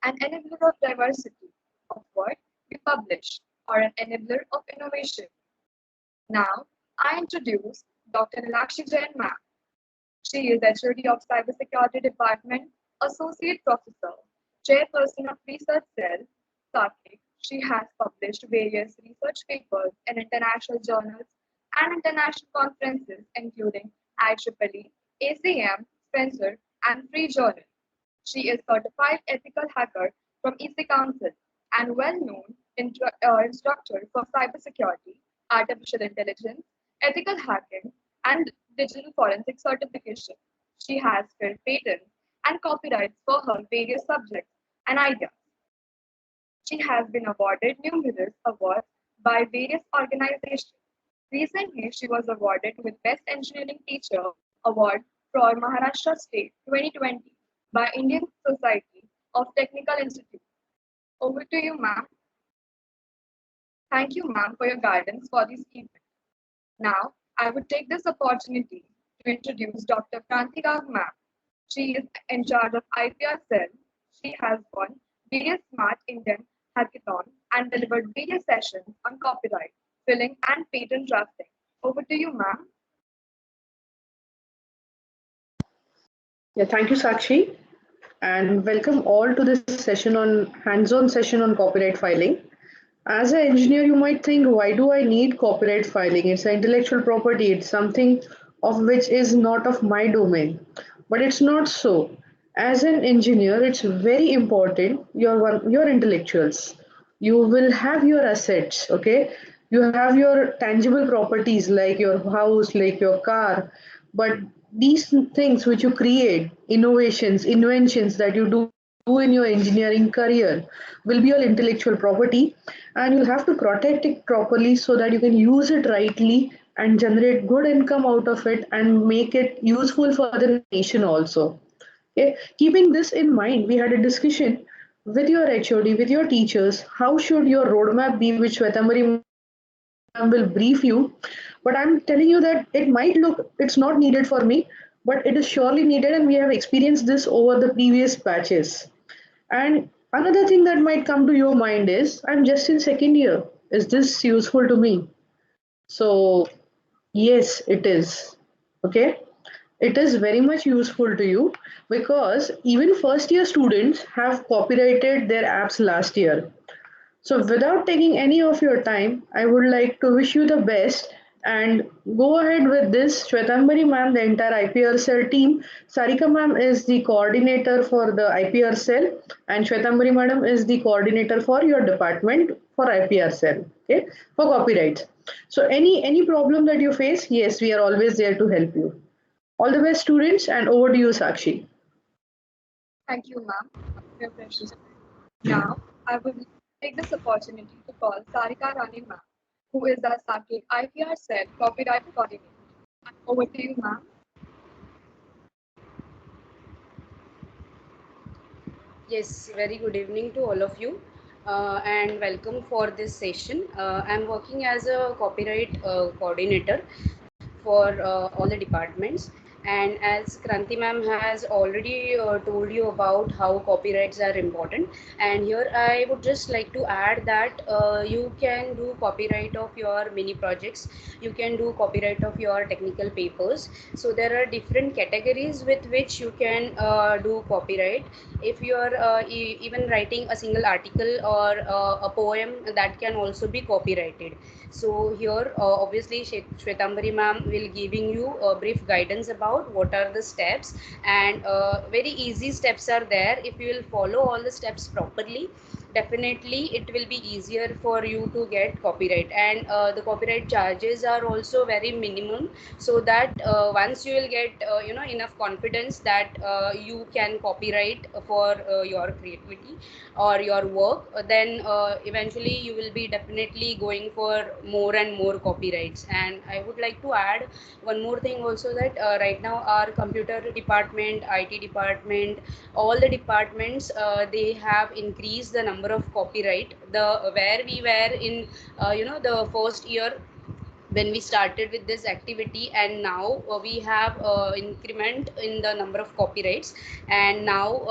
an enabler of diversity of what we publish, or an enabler of innovation. Now, I introduce Dr. Nilakshi Jain ma'am. She is HOD of Cybersecurity Department, Associate Professor, Chairperson of Research Cell, SARCIC. She has published various research papers in international journals and international conferences, including IEEE, ACM, Spencer, and Free Journal. She is certified ethical hacker from EC Council and well-known instructor for cybersecurity, artificial intelligence, ethical hacking, and digital forensic certification. She has filed patents and copyrights for her various subjects and ideas. She has been awarded numerous awards by various organizations. Recently, she was awarded with Best Engineering Teacher Award for Maharashtra State 2020 by Indian Society of Technical Institute. Over to you, ma'am. Thank you, ma'am, for your guidance for this event. Now, I would take this opportunity to introduce Dr. Kranti Rag ma'am. She is in charge of IPR Cell. She has won various Smart Indian hackathons and delivered various sessions on copyright, filling, and patent drafting. Over to you, ma'am. Yeah, thank you, Sakshi, and welcome all to this session on hands-on session on copyright filing. As an engineer, you might think, why do I need copyright filing? It's an intellectual property. It's something of which is not of my domain. But it's not so. As an engineer, it's very important. Your intellectuals. You will have your assets. Okay, you have your tangible properties like your house, like your car. But these things which you create, innovations, inventions that you do in your engineering career, will be your intellectual property, and you'll have to protect it properly so that you can use it rightly and generate good income out of it and make it useful for the nation also. Okay, keeping this in mind, we had a discussion with your HOD, with your teachers, how should your roadmap be, which Swetamari ma'am will brief you. But I'm telling you that it might look it's not needed for me, but it is surely needed, and we have experienced this over the previous batches. And another thing that might come to your mind is, I'm just in second year. Is this useful to me? So, yes, it is. Okay. It is very much useful to you because even first year students have copyrighted their apps last year. So, without taking any of your time, I would like to wish you the best and go ahead with this. Shwetambari ma'am, the entire IPR cell team. Sarika ma'am is the coordinator for the IPR cell, and Shwetambari madam is the coordinator for your department for IPR cell. Okay, for copyrights. So, any problem that you face, yes, we are always there to help you. All the best, students, and over to you, Sakshi. Thank you, ma'am, for your precious time. Now, I would take this opportunity to call Sarika Rani ma'am, who is the Saki IPR Cell Copyright Coordinator. Over to you, ma'am. Yes, very good evening to all of you and welcome for this session. I'm working as a copyright coordinator for all the departments. And as Kranti ma'am has already told you about how copyrights are important, and here I would just like to add that you can do copyright of your mini projects, you can do copyright of your technical papers. So there are different categories with which you can do copyright. If you are even writing a single article or a poem, that can also be copyrighted. So here obviously Shwetambari ma'am will giving you a brief guidance about what are the steps, and very easy steps are there. If you will follow all the steps properly, definitely it will be easier for you to get copyright. And the copyright charges are also very minimum, so that once you will get enough confidence that you can copyright for your creativity or your work, then eventually you will be definitely going for more and more copyrights. And I would like to add one more thing also, that right now our computer department, IT department, all the departments, they have increased the number of copyright. The where we were in the first year, when we started with this activity, and now we have increment in the number of copyrights, and now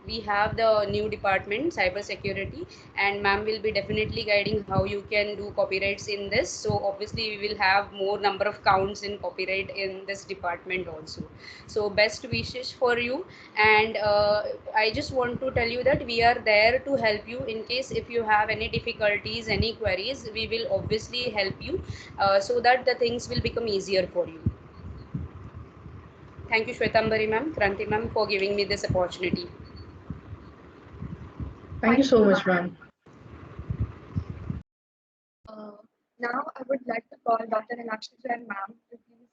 we have the new department, cyber security, and ma'am will be definitely guiding how you can do copyrights in this. So obviously we will have more number of counts in copyright in this department also. So best wishes for you, and I just want to tell you that we are there to help you in case if you have any difficulties, any queries, we will obviously help you, so that the things will become easier for you. Thank you, Shwetambari ma'am, Kranti ma'am, for giving me this opportunity. Thank you so much, ma'am. Now I would like to call Dr. Nilakshi Jain ma'am to please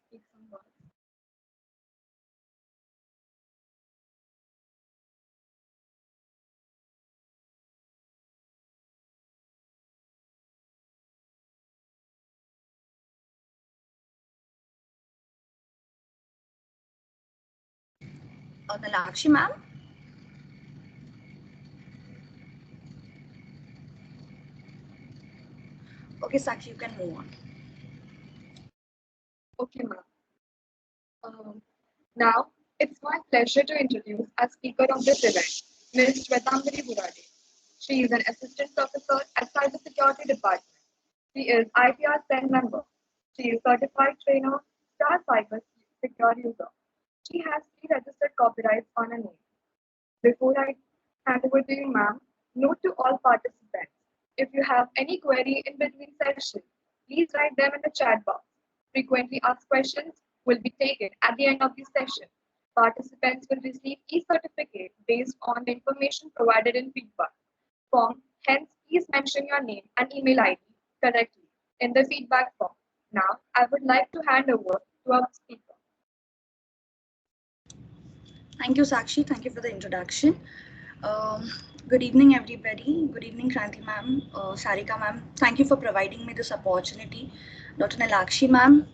speak some words. Nilakshi ma'am. Okay, Sakshi, you can move on. Okay, ma'am. Now it's my pleasure to introduce our speaker of this event, Ms. Shwetambari Burade. She is an assistant professor at Cybersecurity Department. She is IPR 10 member. She is certified trainer, Star Cyber Secure user. She has 3 registered copyrights on her name. Before I hand over to you, ma'am, note to all participants, if you have any query in between sessions, please write them in the chat box. Frequently asked questions will be taken at the end of the session. Participants will receive e-certificate based on the information provided in feedback form. Hence, please mention your name and email ID correctly in the feedback form. Now, I would like to hand over to our speaker. Thank you, Sakshi. Thank you for the introduction. Good evening, everybody. Good evening, Kranti ma'am, Sarika ma'am. Thank you for providing me this opportunity. Dr. Nilakshi ma'am,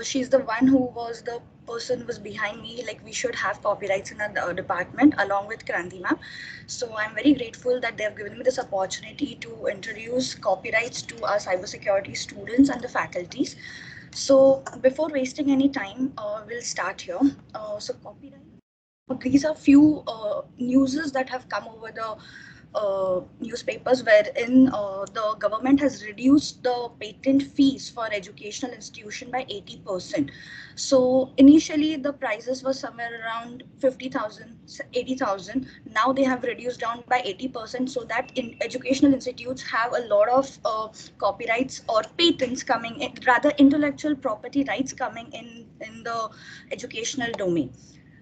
she's the one who was the person who was behind me, like we should have copyrights in our department along with Kranti ma'am. So I'm very grateful that they have given me this opportunity to introduce copyrights to our cybersecurity students and the faculties. So before wasting any time, we'll start here. So copyright. These are few newses that have come over the newspapers wherein the government has reduced the patent fees for educational institution by 80%. So initially the prices were somewhere around 50,000, 80,000. Now they have reduced down by 80% so that in educational institutes have a lot of copyrights or patents coming in, rather intellectual property rights coming in the educational domain.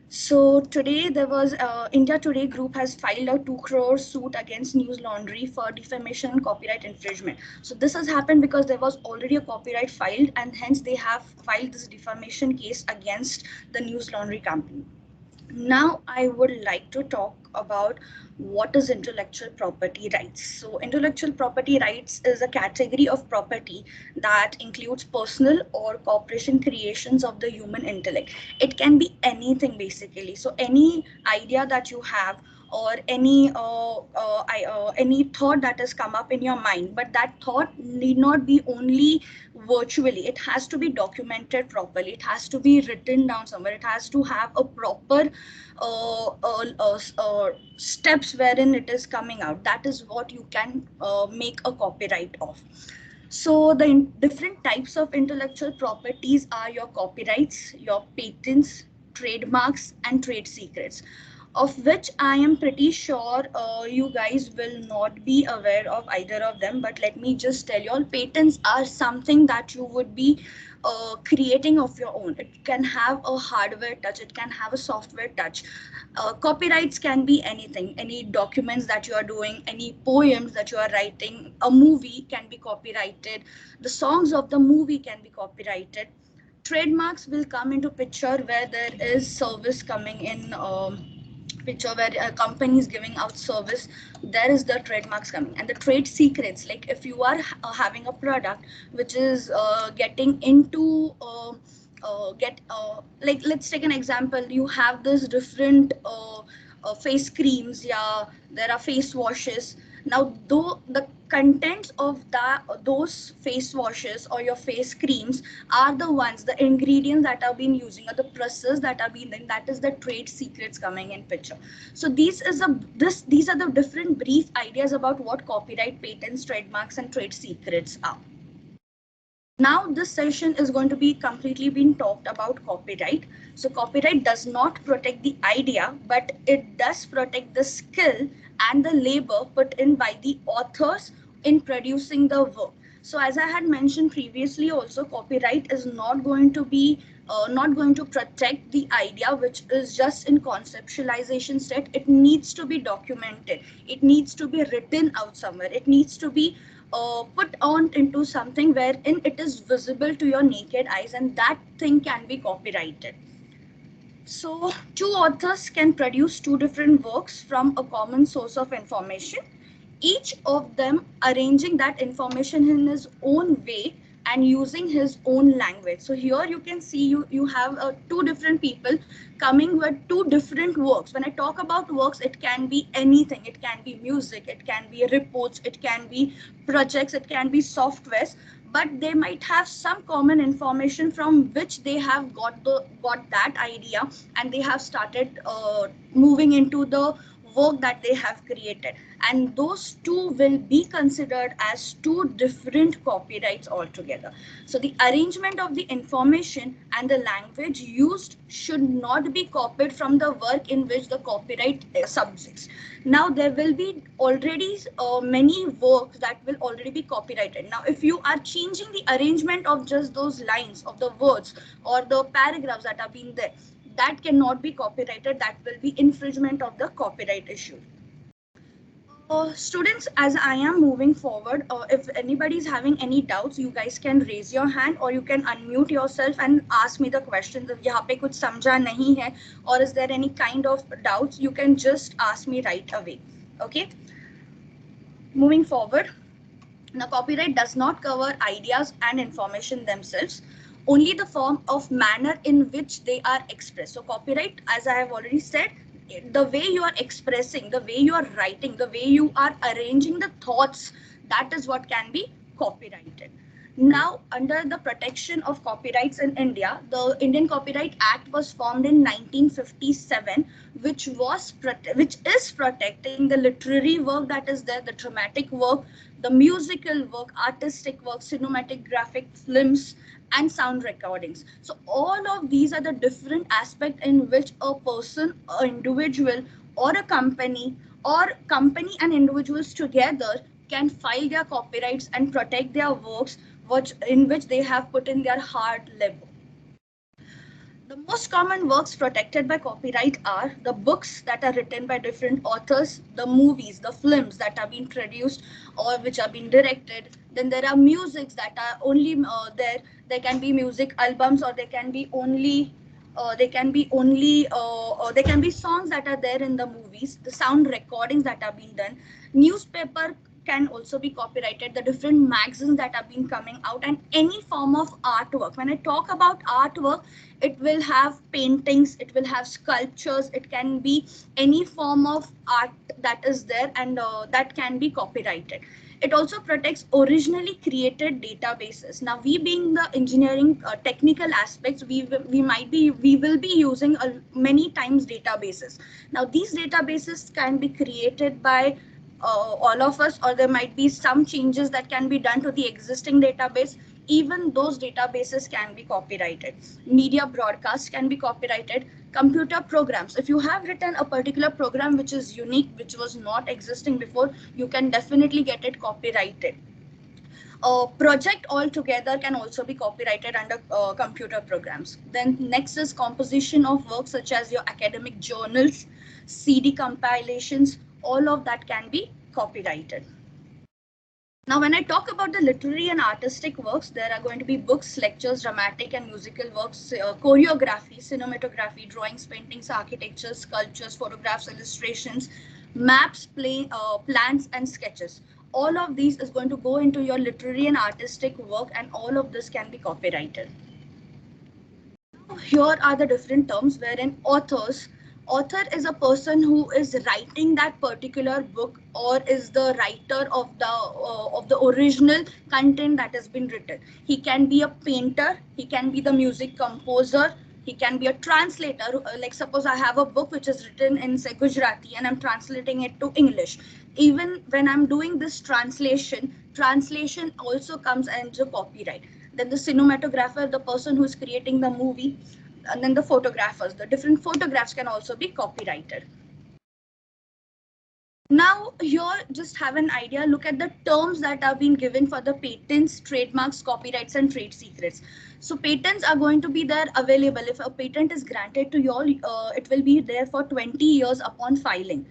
So today there was India Today Group has filed a 2 crore suit against News Laundry for defamation and copyright infringement. So this has happened because there was already a copyright filed and hence they have filed this defamation case against the News Laundry company. Now I would like to talk about what is intellectual property rights. So intellectual property rights is a category of property that includes personal or corporation creations of the human intellect. It can be anything basically. So any idea that you have or any thought that has come up in your mind, but that thought need not be only virtually. It has to be documented properly. It has to be written down somewhere. It has to have a proper steps wherein it is coming out. That is what you can make a copyright of. So the different types of intellectual properties are your copyrights, your patents, trademarks, and trade secrets, of which I am pretty sure you guys will not be aware of either of them. But let me just tell you all, patents are something that you would be creating of your own. It can have a hardware touch, it can have a software touch. Copyrights can be anything, any documents that you are doing, any poems that you are writing, a movie can be copyrighted, the songs of the movie can be copyrighted. Trademarks will come into picture where there is service coming in picture, where a company is giving out service, there is the trademarks coming. And the trade secrets, like if you are having a product which is getting into like let's take an example, you have this different face creams, yeah, there are face washes. Now, though the contents of those face washes or your face creams are the ones, the ingredients that are being using or the process that are being done, that is the trade secrets coming in picture. So these are the different brief ideas about what copyright, patents, trademarks, and trade secrets are. Now this session is going to be completely being talked about copyright. So copyright does not protect the idea, but it does protect the skill and the labor put in by the authors in producing the work. So as I had mentioned previously also, copyright is not going to be not going to protect the idea which is just in conceptualization state. It needs to be documented. It needs to be written out somewhere. It needs to be put on into something wherein it is visible to your naked eyes, and that thing can be copyrighted. So two authors can produce two different works from a common source of information, each of them arranging that information in his own way and using his own language. So here you can see you have two different people coming with two different works. When I talk about works, it can be anything. It can be music, it can be reports, it can be projects, it can be softwares, but they might have some common information from which they have got that idea, and they have started moving into the work that they have created, and those two will be considered as two different copyrights altogether. So the arrangement of the information and the language used should not be copied from the work in which the copyright subsists. Now there will be already many works that will already be copyrighted. Now if you are changing the arrangement of just those lines of the words or the paragraphs that are being there, that cannot be copyrighted. That will be infringement of the copyright issue. Students, as I am moving forward, if anybody is having any doubts, you guys can raise your hand or you can unmute yourself and ask me the question. If यहाँ पे कुछ समझा नहीं है, or is there any kind of doubts, you can just ask me right away. Okay. Moving forward. Now, copyright does not cover ideas and information themselves, only the form of manner in which they are expressed. So copyright, as I have already said, the way you are expressing, the way you are writing, the way you are arranging the thoughts, that is what can be copyrighted. Now, under the protection of copyrights in India, the Indian Copyright Act was formed in 1957, which is protecting the literary work that is there, the dramatic work, the musical work, artistic work, cinematographic films, and sound recordings. So all of these are the different aspects in which a person, an individual, or a company and individuals together can file their copyrights and protect their works in which they have put in their hard labor. The most common works protected by copyright are the books that are written by different authors, the movies, the films that are being produced or which are being directed. Then there are musics that are only there. There can be music albums, or there can be only there can be songs that are there in the movies, the sound recordings that are being done. Newspaper can also be copyrighted, the different magazines that are being coming out, and any form of artwork. When I talk about artwork, it will have paintings, it will have sculptures, it can be any form of art that is there, and that can be copyrighted. It also protects originally created databases. Now, we being the engineering technical aspects, we will be using many times databases. Now, these databases can be created by all of us, or there might be some changes that can be done to the existing database. Even those databases can be copyrighted. Media broadcast can be copyrighted. Computer programs, if you have written a particular program which is unique, which was not existing before, you can definitely get it copyrighted. Project altogether can also be copyrighted under computer programs. Then next is composition of works such as your academic journals, CD compilations, all of that can be copyrighted. Now, when I talk about the literary and artistic works, there are going to be books, lectures, dramatic and musical works, choreography, cinematography, drawings, paintings, architecture, sculptures, photographs, illustrations, maps, plans, and sketches. All of these is going to go into your literary and artistic work, and all of this can be copyrighted. Here are the different terms wherein authors Author is a person who is writing that particular book or is the writer of the original content that has been written. He can be a painter, he can be the music composer, he can be a translator. Like suppose I have a book which is written in say Gujarati and I'm translating it to English. Even when I'm doing this translation also comes under copyright. Then the cinematographer, the person who's creating the movie, and then the photographers, the different photographs can also be copyrighted. Now here just have an idea, look at the terms that are being given for the patents, trademarks, copyrights and trade secrets. So patents are going to be there available. If a patent is granted to you all, it will be there for 20 years upon filing.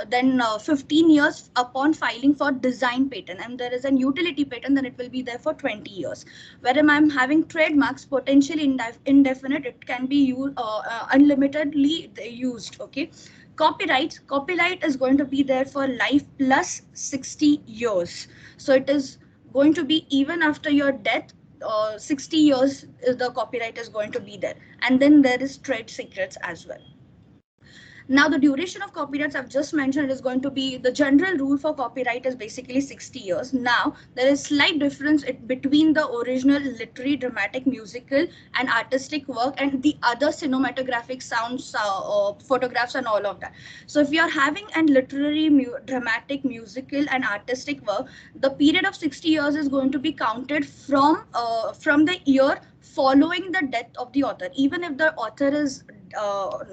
Then 15 years upon filing for design patent, and there is an utility patent, then it will be there for 20 years. Whereas I'm having trademarks, potentially indefinite, it can be used unlimitedly used. Okay. Copyright is going to be there for life plus 60 years. So it is going to be even after your death, 60 years the copyright is going to be there. And then there is trade secrets as well. Now the duration of copyrights I've just mentioned is going to be, the general rule for copyright is basically 60 years. Now there is slight difference between the original literary, dramatic, musical and artistic work and the other cinematographic sounds, photographs and all of that. So if you're having a literary, dramatic, musical and artistic work, the period of 60 years is going to be counted from the year following the death of the author. Even if the author is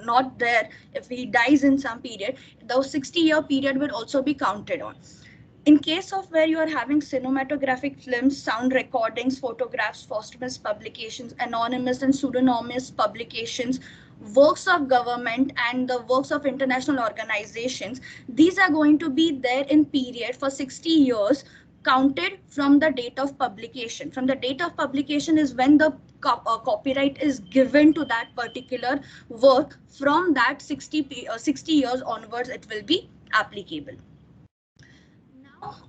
not there, if he dies in some period, the 60-year period will also be counted on. In case of where you are having cinematographic films, sound recordings, photographs, posthumous publications, anonymous and pseudonymous publications, works of government and the works of international organizations, these are going to be there in period for 60 years counted from the date of publication. From the date of publication is when the copyright is given to that particular work. From that 60 years onwards, it will be applicable.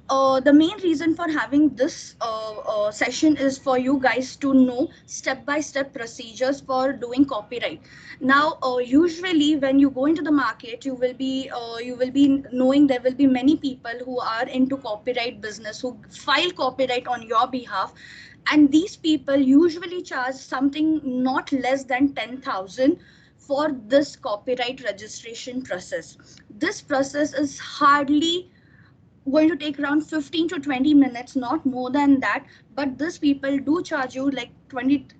The main reason for having this session is for you guys to know step-by-step procedures for doing copyright. Now, usually when you go into the market, you will be knowing there will be many people who are into copyright business, who file copyright on your behalf, and these people usually charge something not less than 10,000 for this copyright registration process. This process is hardly going to take around 15 to 20 minutes, not more than that. But these people do charge you like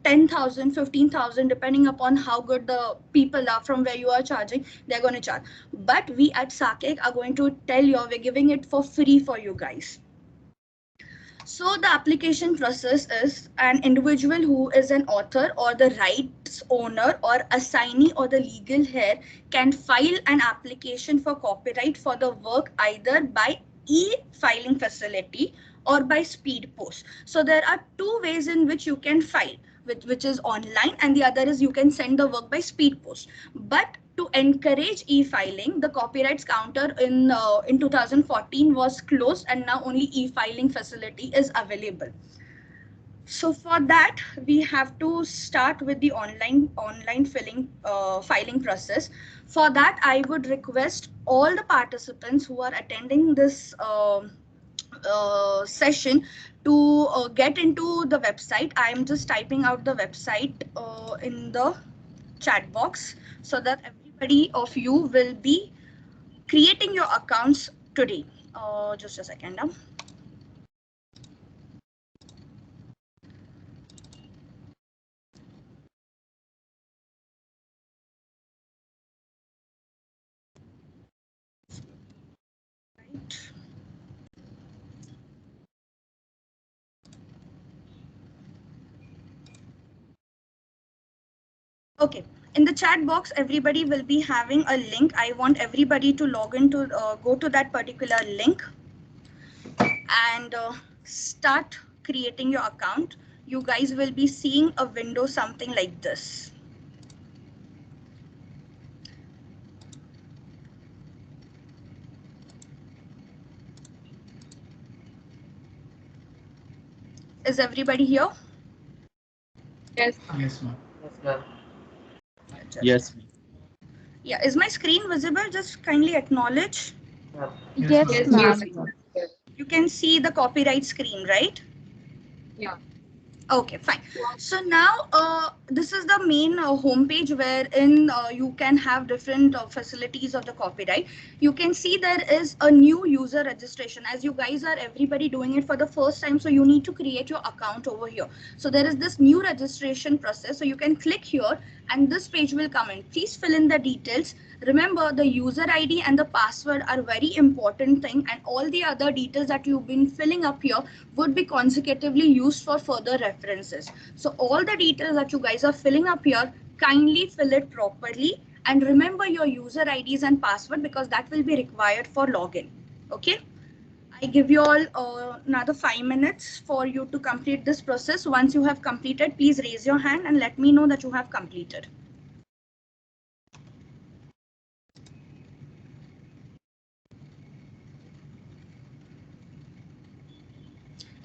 10,000, 15,000, depending upon how good the people are from where you are charging, they're going to charge. But we at SAKEC are going to tell you, we're giving it for free for you guys. So the application process is, an individual who is an author or the rights owner or assignee or the legal heir can file an application for copyright for the work either by e-filing facility or by speed post. So there are two ways in which you can file, which is online, and the other is you can send the work by speed post. But to encourage e-filing, the copyrights counter in 2014 was closed, and now only e-filing facility is available. So for that, we have to start with the online filing process. For that, I would request all the participants who are attending this session to get into the website. I am just typing out the website in the chat box so that everybody of you will be creating your accounts today. Just a second now. Okay, in the chat box, everybody will be having a link. I want everybody to log into, go to that particular link and start creating your account. You guys will be seeing a window something like this. Is everybody here? Yes. Yes, ma'am. Yes, ma'am. Yes. Yeah, is my screen visible? Just kindly acknowledge. Yes, Yes, ma'am. ma'am. You can see the copyright screen, right? Yeah. Okay, fine. So now this is the main homepage wherein you can have different facilities of the copyright. You can see there is a new user registration. As you guys are everybody doing it for the first time, so you need to create your account over here. So there is this new registration process. So you can click here and this page will come in. Please fill in the details. Remember, the user ID and the password are very important thing, and all the other details that you've been filling up here would be consecutively used for further references. So all the details that you guys are filling up here, kindly fill it properly, and remember your user IDs and password because that will be required for login. Okay. I give you all another 5 minutes for you to complete this process. Once you have completed, please raise your hand and let me know that you have completed.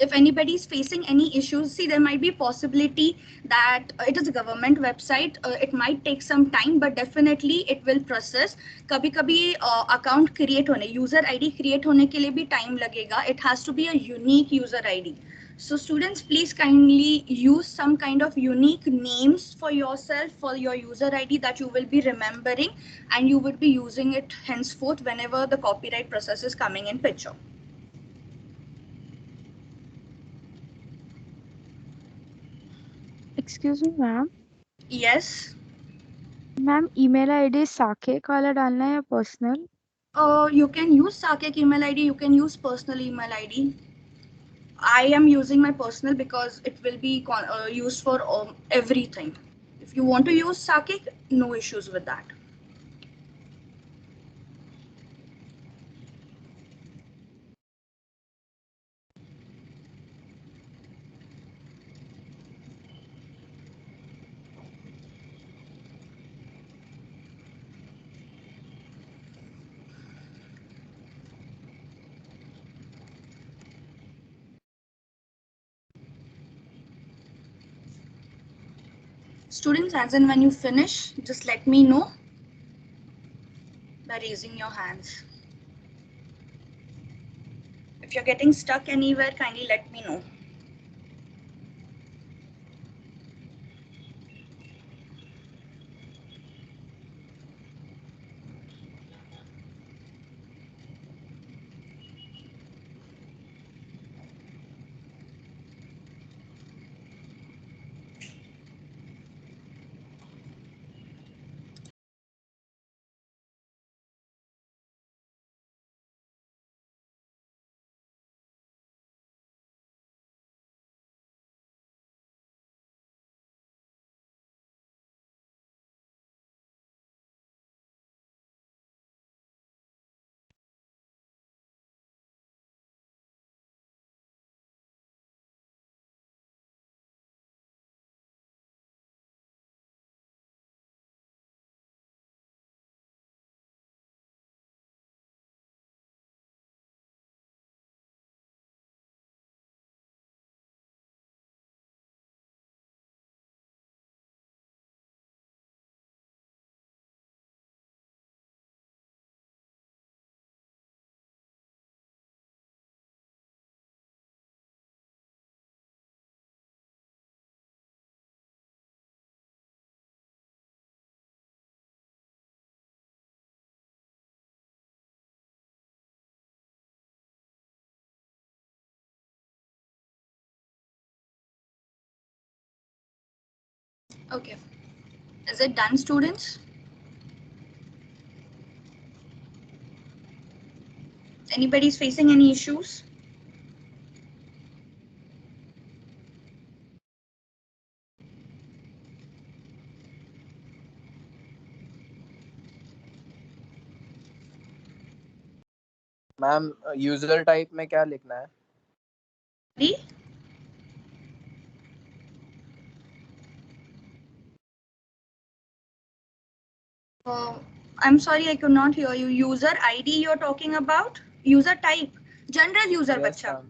If anybody is facing any issues, see, there might be possibility that it is a government website. It might take some time, but definitely it will process. कभी कभी account create होने, user ID create होने के लिए भी time लगेगा. It has to be a unique user ID. So students, please kindly use some kind of unique names for yourself, for your user ID that you will be remembering, and you would be using it henceforth whenever the copyright process is coming in picture. Excuse me, ma'am. Yes. Ma'am email ID Saket वाला डालना है या personal? You can use Sakek email ID. You can use personal email ID. I am using my personal because it will be used for everything. If you want to use Sakek, no issues with that. Students, as and when you finish, just let me know by raising your hands. If you're getting stuck anywhere, kindly let me know. Okay. Is it done, students? Anybody's facing any issues? Ma'am user type में क्या लिखना है? I'm sorry, I could not hear you. User ID you're talking about? User type? General user, Yes, bacha. ma'am.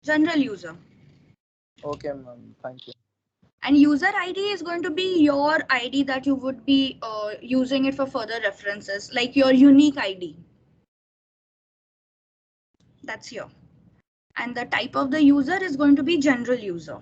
General user. Okay, ma'am. Thank you. And user ID is going to be your ID that you would be using it for further references, like your unique ID. That's here. And the type of the user is going to be general user.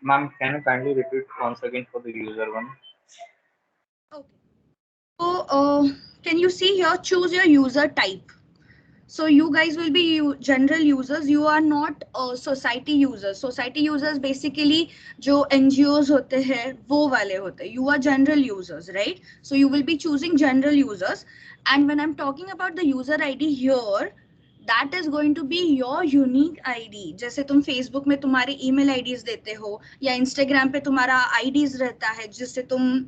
Ma'am, can you kindly repeat once again for the user one? Okay. So can you see here, choose your user type. So you guys will be general users. You are not society users. Society users basically जो NGOs होते हैं वो वाले होते हैं. You are general users, right? So you will be choosing general users. And when I'm talking about the user ID here, that is going to be your unique ID. जैसे तुम Facebook में तुम्हारे email IDs देते हो या Instagram पे तुम्हारा IDs रहता है जिससे तुम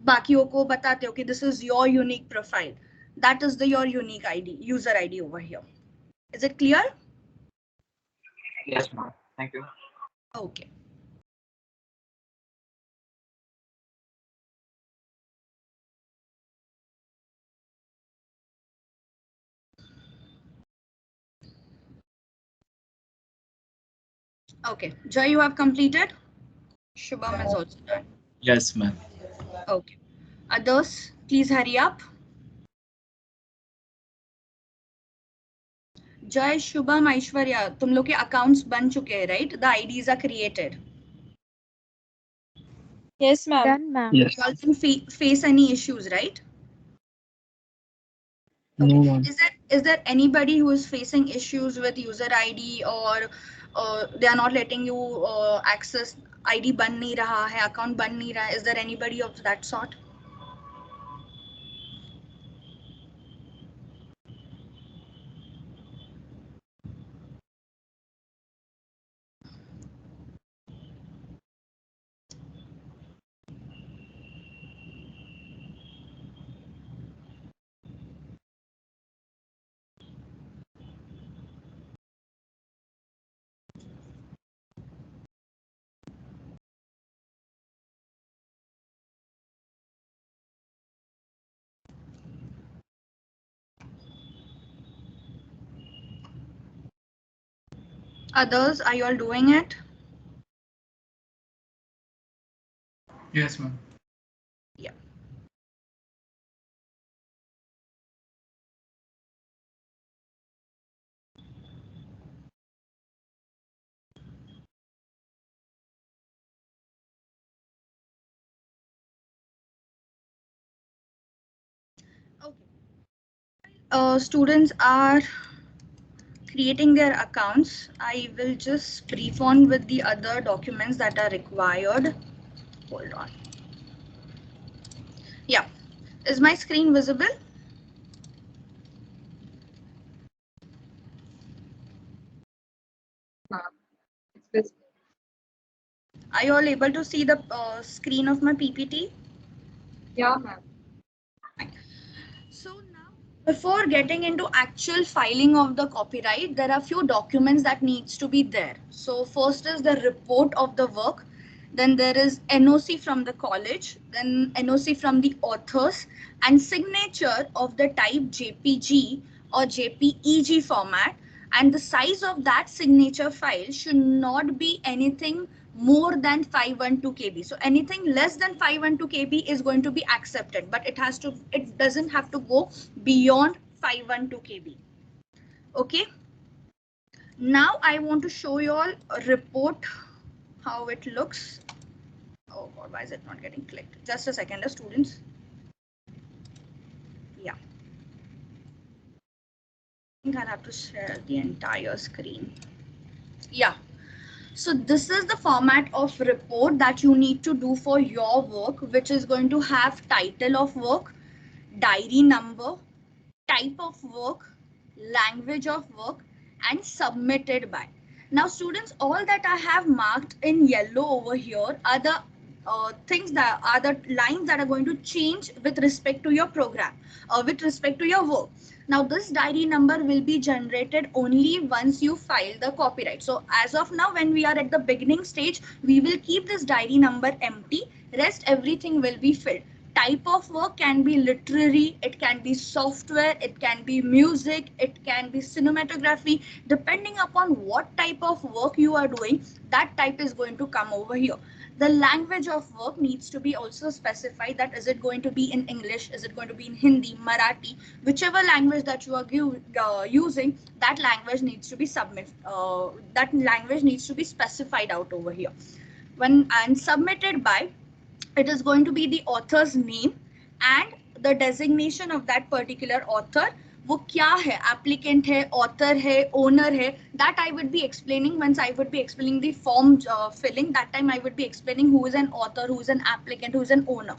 बाकियों को बताते हो कि this is your unique profile. That is your unique ID, user ID over here. Is it clear? Yes, ma'am. Thank you. Okay. Okay, Joy, you have completed? Shubham is also done. Yes, ma'am. Okay. Others, please hurry up. Joy, Shubham, Aishwarya, तुम लोग के accounts बन चुके हैं, right? The IDs are created. Yes, ma'am. Done, ma'am. Yes. You all didn't face any issues, right? No, ma'am. Is there anybody who is facing issues with user ID or they are not letting you access ID बन नहीं रहा है, account बन नहीं रहा है? Is there anybody of that sort? Others, are you all doing it? Yes, ma'am. Yeah. Okay. Students are creating their accounts. I will just brief on with the other documents that are required. Hold on. Yeah. Is my screen visible? It's visible. Are you all able to see the screen of my PPT? Yeah, ma'am. So now, before getting into actual filing of the copyright, there are few documents that needs to be there. So first is the report of the work. Then there is NOC from the college, then NOC from the authors, and signature of the type JPG or JPEG format. And the size of that signature file should not be anything more than 512 KB. So anything less than 512 KB is going to be accepted, but it doesn't have to go beyond 512 KB. Okay. Now I want to show you all a report, how it looks. Oh God, why is it not getting clicked? Just a second, students. Yeah. I think I'll have to share the entire screen. Yeah. So this is the format of report that you need to do for your work, which is going to have title of work, diary number, type of work, language of work, and submitted by. Now students, all that I have marked in yellow over here are the things that are the lines that are going to change with respect to your program, with respect to your work. Now this diary number will be generated only once you file the copyright. So as of now, when we are at the beginning stage, we will keep this diary number empty. Rest everything will be filled. Type of work can be literary, it can be software, it can be music, it can be cinematography. Depending upon what type of work you are doing, that type is going to come over here. The language of work needs to be also specified, that is it going to be in English, is it going to be in Hindi, Marathi, whichever language that you are using, that language needs to be specified out over here. When and submitted by, it is going to be the author's name and the designation of that particular author. वो क्या है, applicant है, author है, owner है, that I would be explaining once I would be explaining the form filling. That time I would be explaining who is an author, who is an applicant, who is an owner.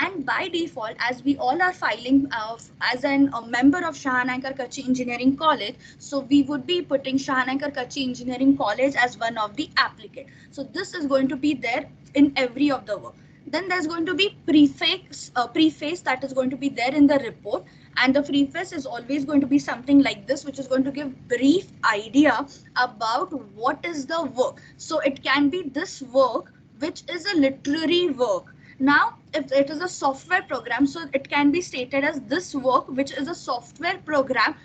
And by default, as we all are filing as a member of Shahanagar Kutchi Engineering College, so we would be putting Shahanagar Kutchi Engineering College as one of the applicant. So this is going to be there in every of the work. Then there's going to be preface that is going to be there in the report, and the preface is always going to be something like this, which is going to give brief idea about what is the work. So it can be this work which is a literary work. Now if it is a software program, so it can be stated as this work which is a software program,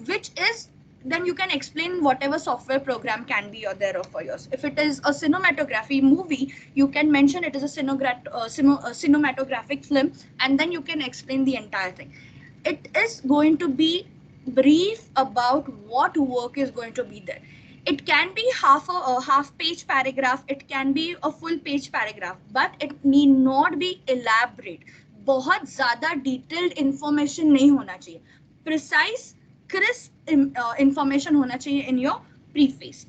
which is, then you can explain whatever software program can be there for yours. If it is a cinematography movie, you can mention it is a cinematographic film, and then you can explain the entire thing. It is going to be brief about what work is going to be there. It can be half page paragraph, it can be a full page paragraph, but it need not be elaborate. बहुत ज़्यादा detailed information नहीं होना चाहिए. Precise, crisp information होना चाहिए in your preface.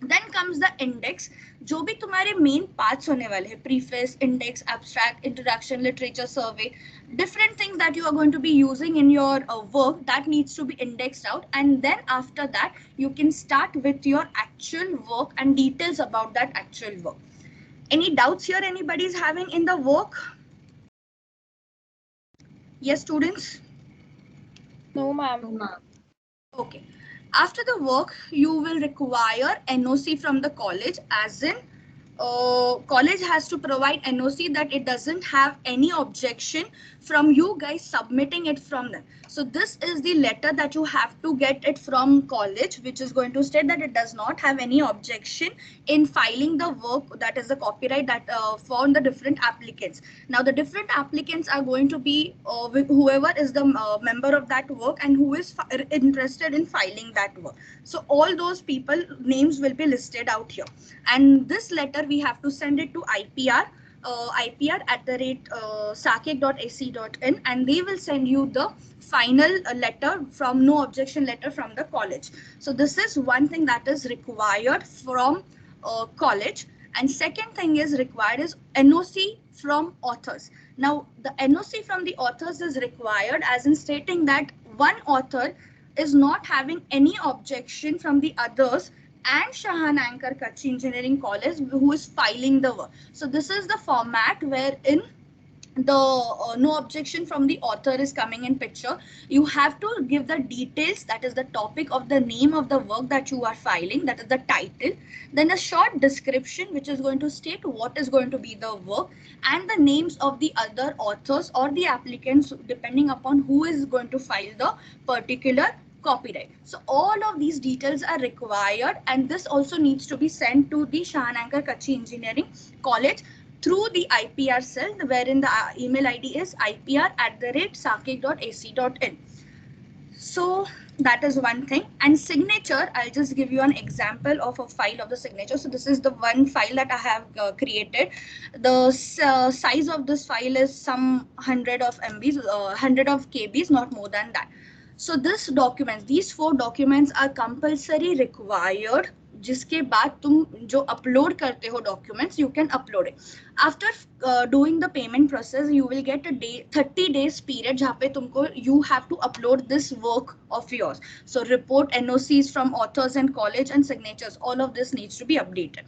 Then comes the index. जो भी तुम्हारे main parts होने वाले हैं, preface, index, abstract, introduction, literature survey, different things that you are going to be using in your work, that needs to be indexed out. And then after that, you can start with your actual work and details about that actual work. Any doubts here anybody is having in the work? Yes, students? No, ma'am. No, ma'am. Okay. After the work, you will require NOC from the college, as in college has to provide NOC that it doesn't have any objection from you guys submitting it from them. So this is the letter that you have to get it from college, which is going to state that it does not have any objection in filing the work, that is the copyright, that for the different applicants. Now the different applicants are going to be whoever is the member of that work and who is interested in filing that work. So all those people names will be listed out here, and this letter we have to send it to IPR, IPR@sake.ac.in, and they will send you the final letter from no objection letter from the college. So this is one thing that is required from college. And second thing is required is NOC from authors. Now the NOC from the authors is required as in stating that one author is not having any objection from the others and Shahanagar Kutchi Engineering College who is filing the work. So this is the format wherein the no objection from the author is coming in picture. You have to give the details, that is the topic of the name of the work that you are filing, that is the title, then a short description which is going to state what is going to be the work, and the names of the other authors or the applicants depending upon who is going to file the particular copyright. So all of these details are required, and this also needs to be sent to the Shahanagar Kutchi Engineering College through the IPR cell, wherein the email ID is ipr@sake.ac.in. So that is one thing. And signature, I'll just give you an example of a file of the signature. So this is the one file that I have created. The size of this file is some 100 of MBs, 100 of KBs, not more than that. So this documents, these 4 documents are compulsory required. जिसके बाद तुम जो upload करते हो documents, you can upload it. After doing the payment process, you will get a 30 days period जहाँ पे तुमको you have to upload this work of yours. So report, NOCs from authors and college, and signatures, all of this needs to be updated.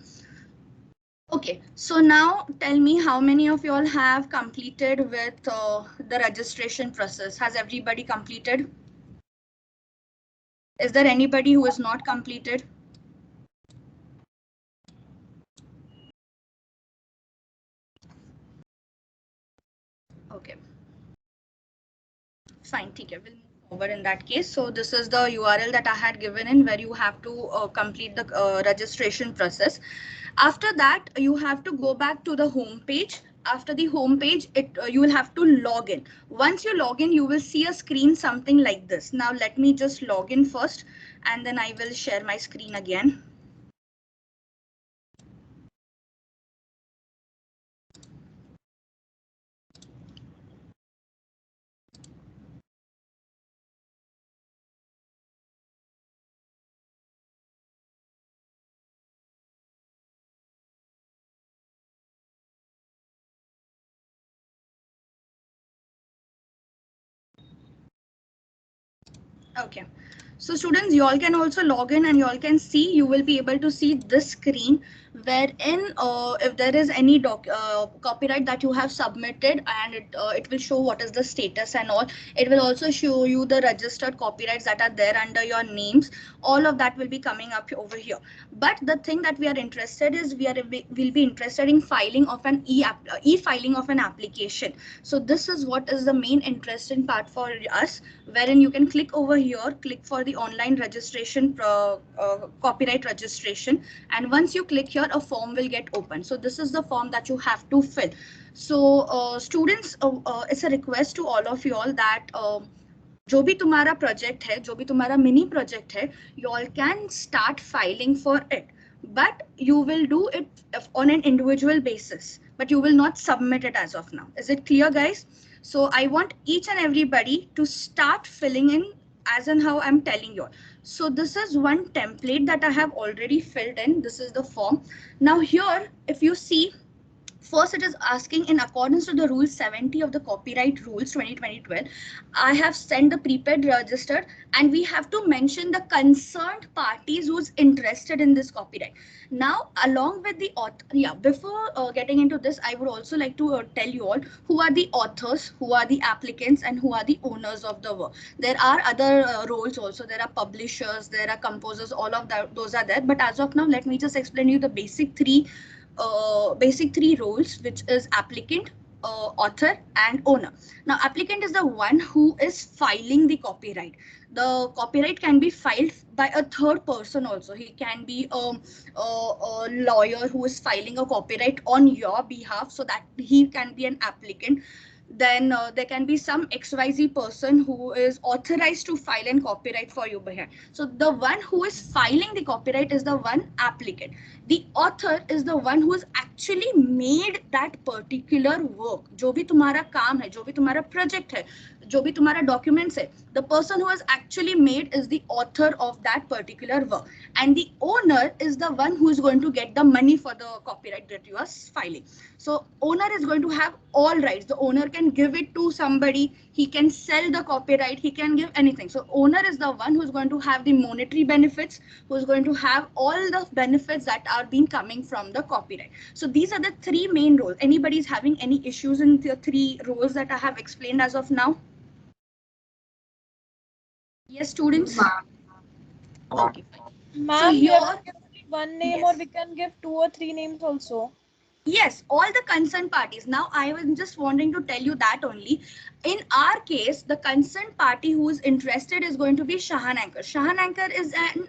Okay, so now tell me how many of you all have completed with the registration process. Has everybody completed? Is there anybody who is not completed? Okay. Fine, okay, we'll move forward in that case. So this is the URL that I had given in where you have to complete the registration process. After that, you have to go back to the home page. After the home page, you will have to log in. Once you log in, you will see a screen something like this. Now let me just log in first, and then I will share my screen again. Okay, so students, you all can also log in and you all can see, you will be able to see this screen wherein if there is any copyright that you have submitted, and it will show what is the status and all. It will also show you the registered copyrights that are there under your names. All of that will be coming up over here. But the thing that we are interested is will be interested in filing of an e-filing of an application. So this is what is the main interesting part for us, wherein you can click over here, click for the online registration, copyright registration, and once you click here, a form will get open. So this is the form that you have to fill. So students, it's a request to all of you all that जो भी तुम्हारा project है, जो भी तुम्हारा mini project है, you all can start filing for it, but you will do it on an individual basis, but you will not submit it as of now. Is it clear, guys? So I want each and everybody to start filling in as in how I'm telling you. So this is one template that I have already filled in. This is the form. Now here, if you see, first, it is asking in accordance to the Rule 70 of the Copyright Rules 2012. I have sent the prepaid register, and we have to mention the concerned parties who's interested in this copyright. Now, along with the author, yeah, before getting into this, I would also like to tell you all who are the authors, who are the applicants, and who are the owners of the work. There are other roles also. There are publishers, there are composers, all of that, those are there. But as of now, let me just explain you the basic three roles, which is applicant, author, and owner. Now, applicant is the one who is filing the copyright. The copyright can be filed by a third person also. He can be a lawyer who is filing a copyright on your behalf, so that he can be an applicant. Then there can be some XYZ person who is authorized to file an copyright for you behind. So the one who is filing the copyright is the one applicant. The author is the one who has actually made that particular work. जो भी तुम्हारा काम है, जो भी तुम्हारा project है, जो भी तुम्हारा documents है, the person who has actually made is the author of that particular work, and the owner is the one who is going to get the money for the copyright that you are filing. So owner is going to have all rights. The owner can give it to somebody, he can sell the copyright, he can give anything. So owner is the one who's going to have the monetary benefits, who's going to have all the benefits that are being coming from the copyright. So these are the three main roles. Anybody's having any issues in the three roles that I have explained as of now? Yes, students? Okay. Ma'am, So we here, have to give only one name, yes. or we can give 2 or 3 names also. Yes, all the concerned parties. Now, I was just wanting to tell you that only. In our case, the concerned party who is interested is going to be Shahan Anchor. Shahan Anchor is an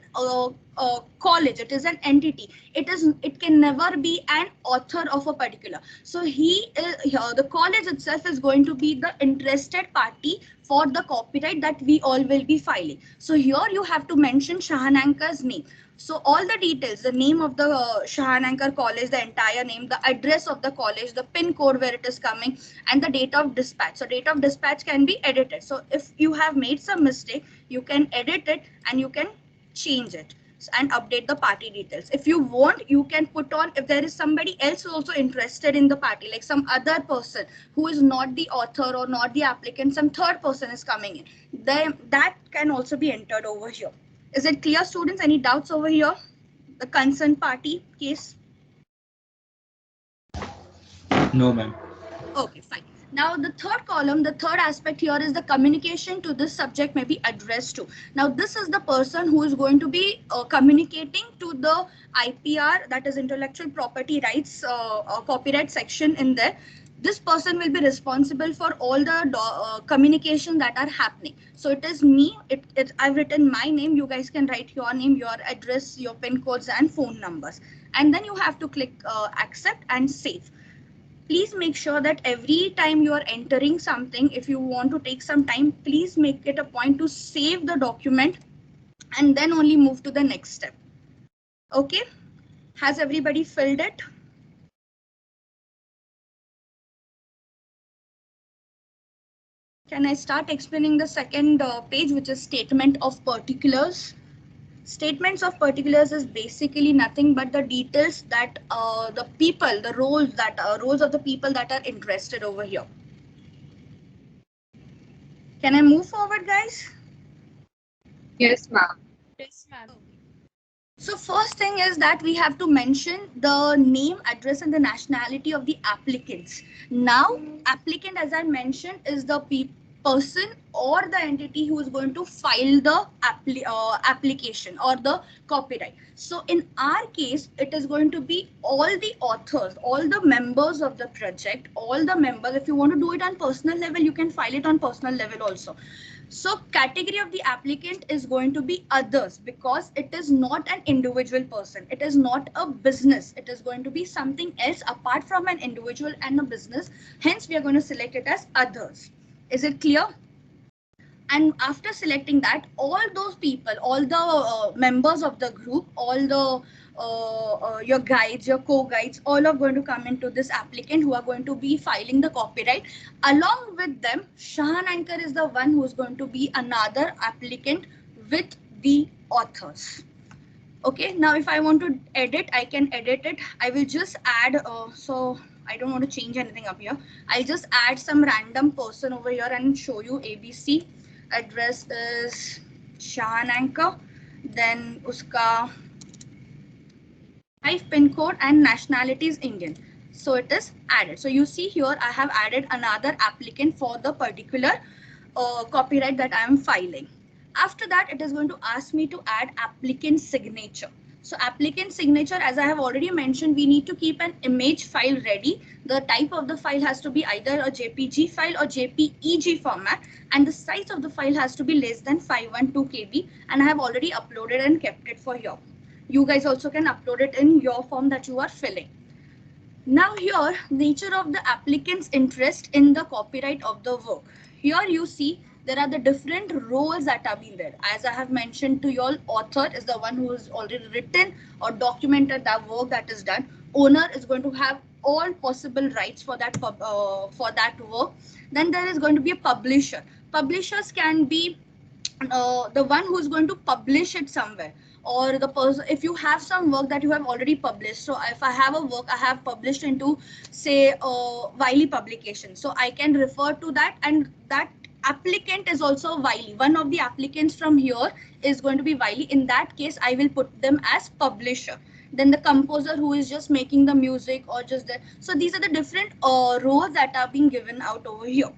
college. It is an entity. It can never be an author of a particular. So the college itself is going to be the interested party for the copyright that we all will be filing. So here you have to mention Shahan Anchor's name. So all the details, the name of the Shahan Anchor College, the entire name, the address of the college, the pin code where it is coming, and the date of dispatch. So date of dispatch can be edited. So if you have made some mistake, you can edit it and you can change it and update the party details. If you want, you can put on, if there is somebody else also interested in the party, like some other person who is not the author or not the applicant, some third person is coming in, then that can also be entered over here. Is it clear, students? Any doubts over here? The concerned party case? No, ma'am. Okay, fine. Now the third column, the third aspect here is the communication to this subject may be addressed to. Now this is the person who is going to be communicating to the IPR, that is intellectual property rights copyright section in there. This person will be responsible for all the communication that are happening. So it is me, I've written my name, you guys can write your name, your address, your PIN codes and phone numbers. And then you have to click accept and save. Please make sure that every time you are entering something, if you want to take some time, please make it a point to save the document and then only move to the next step. Okay, has everybody filled it? Can I start explaining the second page, which is statement of particulars? Statements of particulars is basically nothing but the details that the people, the roles of the people that are interested over here. Can I move forward, guys? Yes, ma'am. Yes, ma'am. So first thing is that we have to mention the name, address and the nationality of the applicants. Now, applicant, as I mentioned, is the person or the entity who is going to file the application or the copyright. So in our case, it is going to be all the authors, all the members of the project, all the members. If you want to do it on personal level, you can file it on personal level also. So category of the applicant is going to be others, because it is not an individual person. It is not a business. It is going to be something else apart from an individual and a business. Hence, we are going to select it as others. Is it clear? And after selecting that, all those people, all the members of the group, all the your guides, your co-guides, all are going to come into this applicant who are going to be filing the copyright. Along with them, Shahan Anchor is the one who is going to be another applicant with the authors. Okay, now if I want to edit, I can edit it. I will just add, so I don't want to change anything up here. I'll just add some random person over here and show you ABC. Address is Shahan Anchor, then uska type pin code and nationality is Indian. So it is added. So you see here I have added another applicant for the particular copyright that I am filing. After that, it is going to ask me to add applicant signature. So applicant signature, as I have already mentioned, we need to keep an image file ready. The type of the file has to be either a JPG file or JPEG format, and the size of the file has to be less than 512 KB, and I have already uploaded and kept it for here. You guys also can upload it in your form that you are filling. Now here, nature of the applicant's interest in the copyright of the work. Here you see there are the different roles that have been there. As I have mentioned to you all, author is the one who has already written or documented that work that is done. Owner is going to have all possible rights for that work. Then there is going to be a publisher. Publishers can be the one who is going to publish it somewhere, or the person, if you have some work that you have already published. So if I have a work I have published into, say, Wiley publication, so I can refer to that, and that applicant is also Wiley. One of the applicants from here is going to be Wiley. In that case, I will put them as publisher. Then the composer who is just making the music or just that. So these are the different roles that are being given out over here.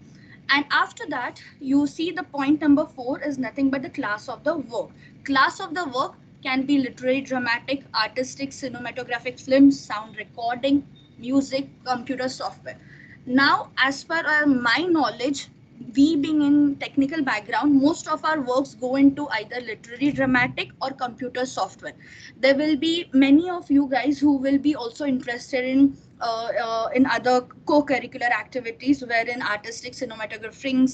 And after that, you see the point number 4 is nothing but the class of the work. Class of the work can be literary, dramatic, artistic, cinematographic, film, sound recording, music, computer software. Now, as per my knowledge, we being in technical background, most of our works go into either literary, dramatic or computer software. There will be many of you guys who will be also interested in other co-curricular activities, wherein artistic, cinematography,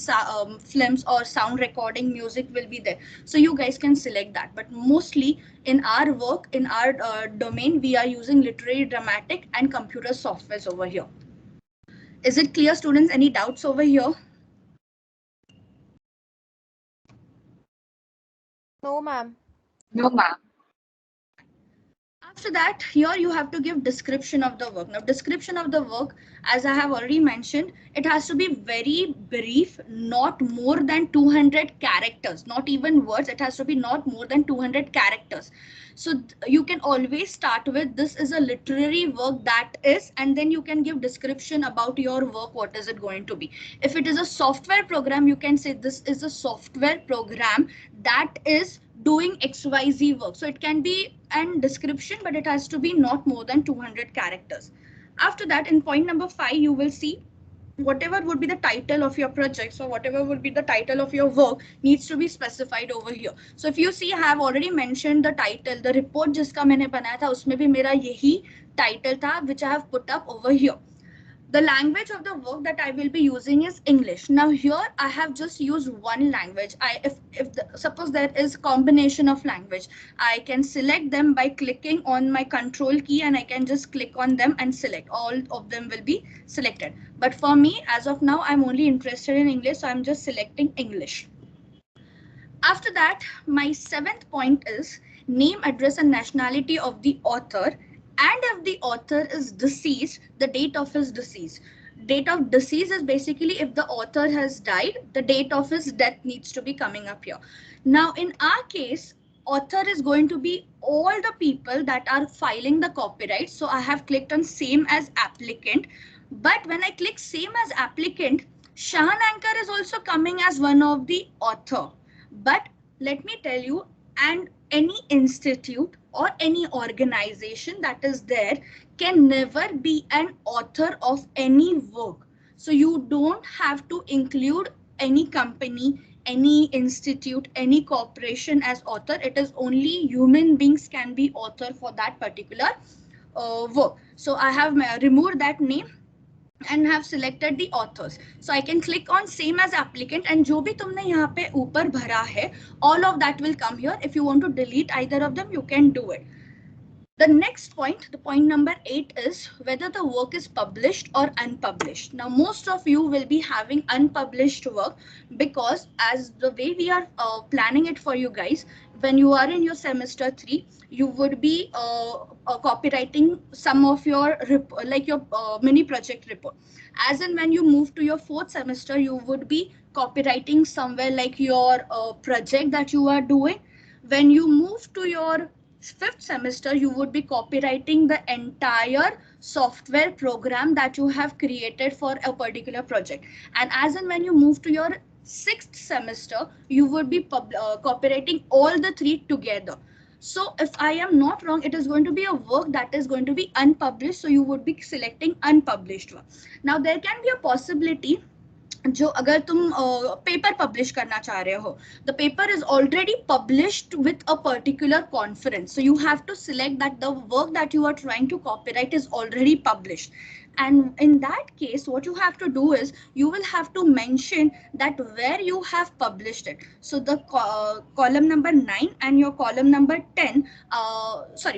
films or sound recording, music will be there. So you guys can select that. But mostly in our work, in our domain, we are using literary, dramatic and computer softwares over here. Is it clear, students? Any doubts over here? No, ma'am. No, ma'am. After that, here you have to give description of the work. Now, description of the work, as I have already mentioned, it has to be very brief, not more than 200 characters, not even words. It has to be not more than 200 characters. So you can always start with, this is a literary work that is, and then you can give description about your work, what is it going to be. If it is a software program, you can say this is a software program that is doing XYZ work. So it can be an description, but it has to be not more than 200 characters. After that, in point number 5, you will see whatever would be the title of your project, so whatever would be the title of your work needs to be specified over here. So if you see, I have already mentioned the title, the report जिसका मैंने बनाया था उसमें भी मेरा यही title था, which I have put up over here. The language of the work that I will be using is English. Now here I have just used one language. Suppose there is combination of language, I can select them by clicking on my control key, and I can just click on them and select. All of them will be selected. But for me, as of now, I'm only interested in English, so I'm just selecting English. After that, my 7th point is name, address, and nationality of the author. And if the author is deceased, the date of his decease. Date of decease is basically if the author has died, the date of his death needs to be coming up here. Now, in our case, author is going to be all the people that are filing the copyright. So I have clicked on same as applicant. But when I click same as applicant, Shahan Anchor is also coming as one of the author. But let me tell you, and any institute or any organization that is there can never be an author of any work. So you don't have to include any company, any institute, any corporation as author. It is only human beings can be author for that particular work. So I have removed that name and have selected the authors. So I can click on same as applicant, and जो भी तुमने यहाँ पे ऊपर भरा है, all of that will come here. If you want to delete either of them, you can do it. The next point, the point number 8, is whether the work is published or unpublished. Now, most of you will be having unpublished work because as the way we are planning it for you guys, when you are in your semester 3, you would be copywriting some of your mini project report. As in when you move to your 4th semester, you would be copywriting somewhere like your project that you are doing. When you move to your 5th semester, you would be copywriting the entire software program that you have created for a particular project. And as and when you move to your 6th semester, you would be copywriting all the 3 together. So if I am not wrong, it is going to be a work that is going to be unpublished. So you would be selecting unpublished work. Now there can be a possibility, जो अगर तुम paper publish करना चाह रहे हो, the paper is already published with a particular conference, so you have to select that the work that you are trying to copyright is already published. And in that case, what you have to do is you will have to mention that where you have published it. So the column number 9 and your column number 10,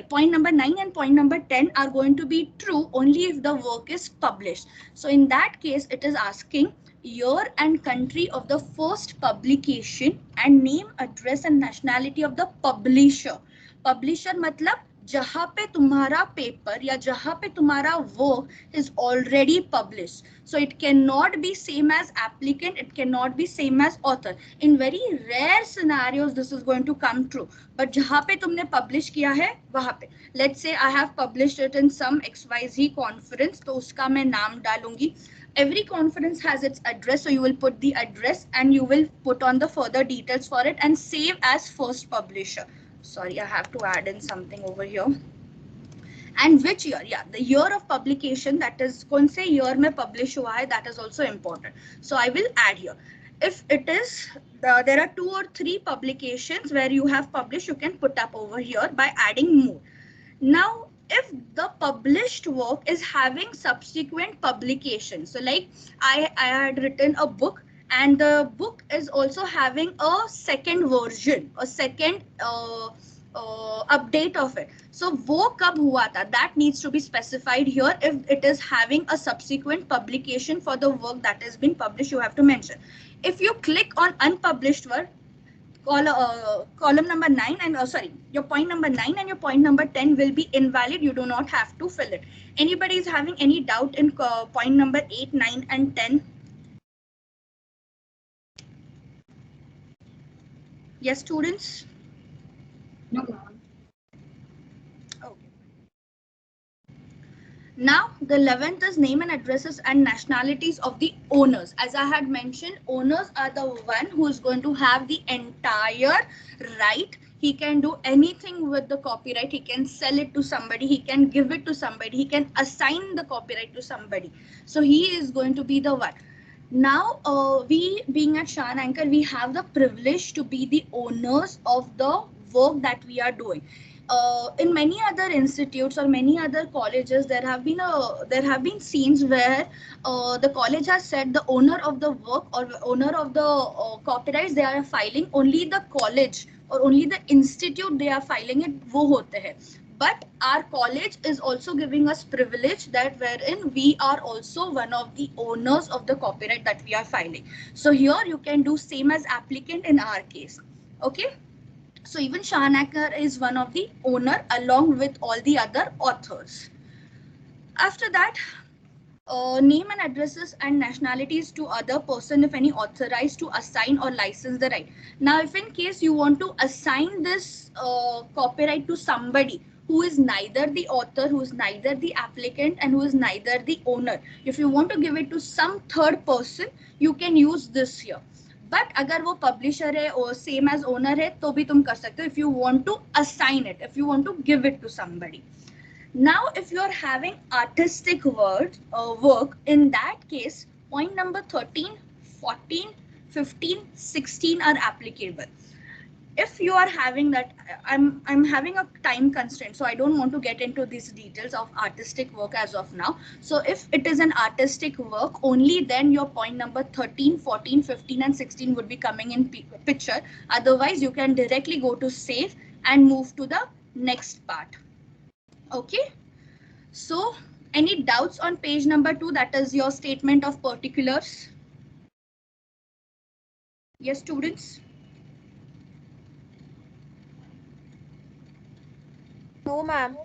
point number 9 and point number 10 are going to be true only if the work is published. So in that case, it is asking year and country of the first publication and name, address and nationality of the publisher. Publisher मतलब जहाँ पे तुम्हारा paper या जहाँ पे तुम्हारा work is already published. So it cannot be same as applicant, it cannot be same as author. In very rare scenarios this is going to come true. But जहाँ पे तुमने publish किया है वहाँ पे, let's say I have published it in some XYZ conference, तो उसका मैं नाम डालूंगी. Every conference has its address, so you will put the address and you will put on the further details for it and save as first publisher. Sorry, I have to add in something over here. And which year? Yeah, the year of publication, that is कौन से year में publish हुआ है, that is also important. So I will add here. If it is, there are 2 or 3 publications where you have published, you can put up over here by adding more. Now, if the published work is having subsequent publication, so like I had written a book and the book is also having a second version, a second update of it. So वो कब हुआ था, that needs to be specified here. If it is having a subsequent publication for the work that has been published, you have to mention. If you click on unpublished work, column number 9 and sorry, your point number 9 and your point number 10 will be invalid. You do not have to fill it. Anybody is having any doubt in point number 8, 9 and 10? Yes, students? No, ma'am. Okay. Now, the 11th is name and addresses and nationalities of the owners. As I had mentioned, owners are the one who is going to have the entire right. He can do anything with the copyright. He can sell it to somebody. He can give it to somebody. He can assign the copyright to somebody. So he is going to be the one. Now, we being at Shan Anchor, we have the privilege to be the owners of the work that we are doing. In many other institutes or many other colleges, there have been scenes where the college has said the owner of the work or owner of the copyrights they are filing, only the college or only the institute they are filing it, wo hote hai. But our college is also giving us privilege that wherein we are also one of the owners of the copyright that we are filing. So here you can do same as applicant in our case. Okay. So even Shan Anchor is one of the owner along with all the other authors. After that, name and addresses and nationalities to other person if any authorized to assign or license the right. Now, if in case you want to assign this copyright to somebody who is neither the author, who is neither the applicant, and who is neither the owner, if you want to give it to some third person, you can use this here. But अगर वो publisher है or same as owner है तो भी तुम कर सकते हो if you want to assign it, if you want to give it to somebody. Now, if you are having artistic work, in that case, point number 13, 14, 15, 16 are applicable. If you are having that, I'm having a time constraint, so I don't want to get into these details of artistic work as of now. So if it is an artistic work, only then your point number 13, 14, 15 and 16 would be coming in picture. Otherwise, you can directly go to save and move to the next part. Okay, so any doubts on page number 2, that is your statement of particulars? Yes, students? No, ma'am.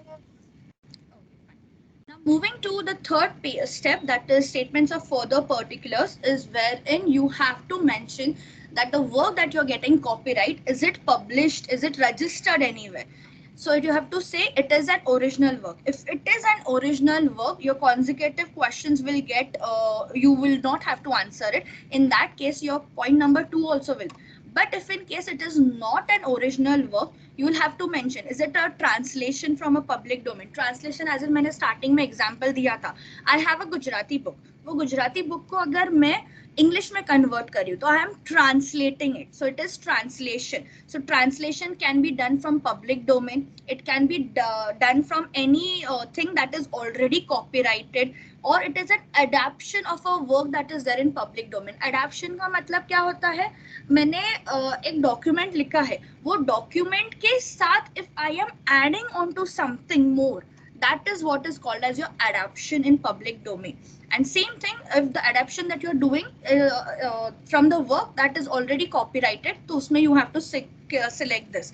Now moving to the third step, that is statements of further particulars, is wherein you have to mention that the work that you're getting copyright, is it published, is it registered anywhere? So you have to say it is an original work. If it is an original work, your consecutive questions will get, you will not have to answer it. In that case, your point number 2 also will. But if in case it is not an original work, you will have to mention, is it a translation from a public domain? Translation as in मैंने starting में example दिया था. I have a Gujarati book. वो Gujarati book को अगर मैं English में convert कर रही हूँ तो I am translating it. So it is translation. So translation can be done from public domain. It can be done from any thing that is already copyrighted, or it is an adaptation of a work that is there in public domain. Adaptation का मतलब क्या होता है? मैंने एक document लिखा है, वो document के साथ if I am adding on to something more, that is what is called as your adaptation in public domain. And same thing, if the adaptation that you're doing from the work that is already copyrighted, तो उसमें you have to select this.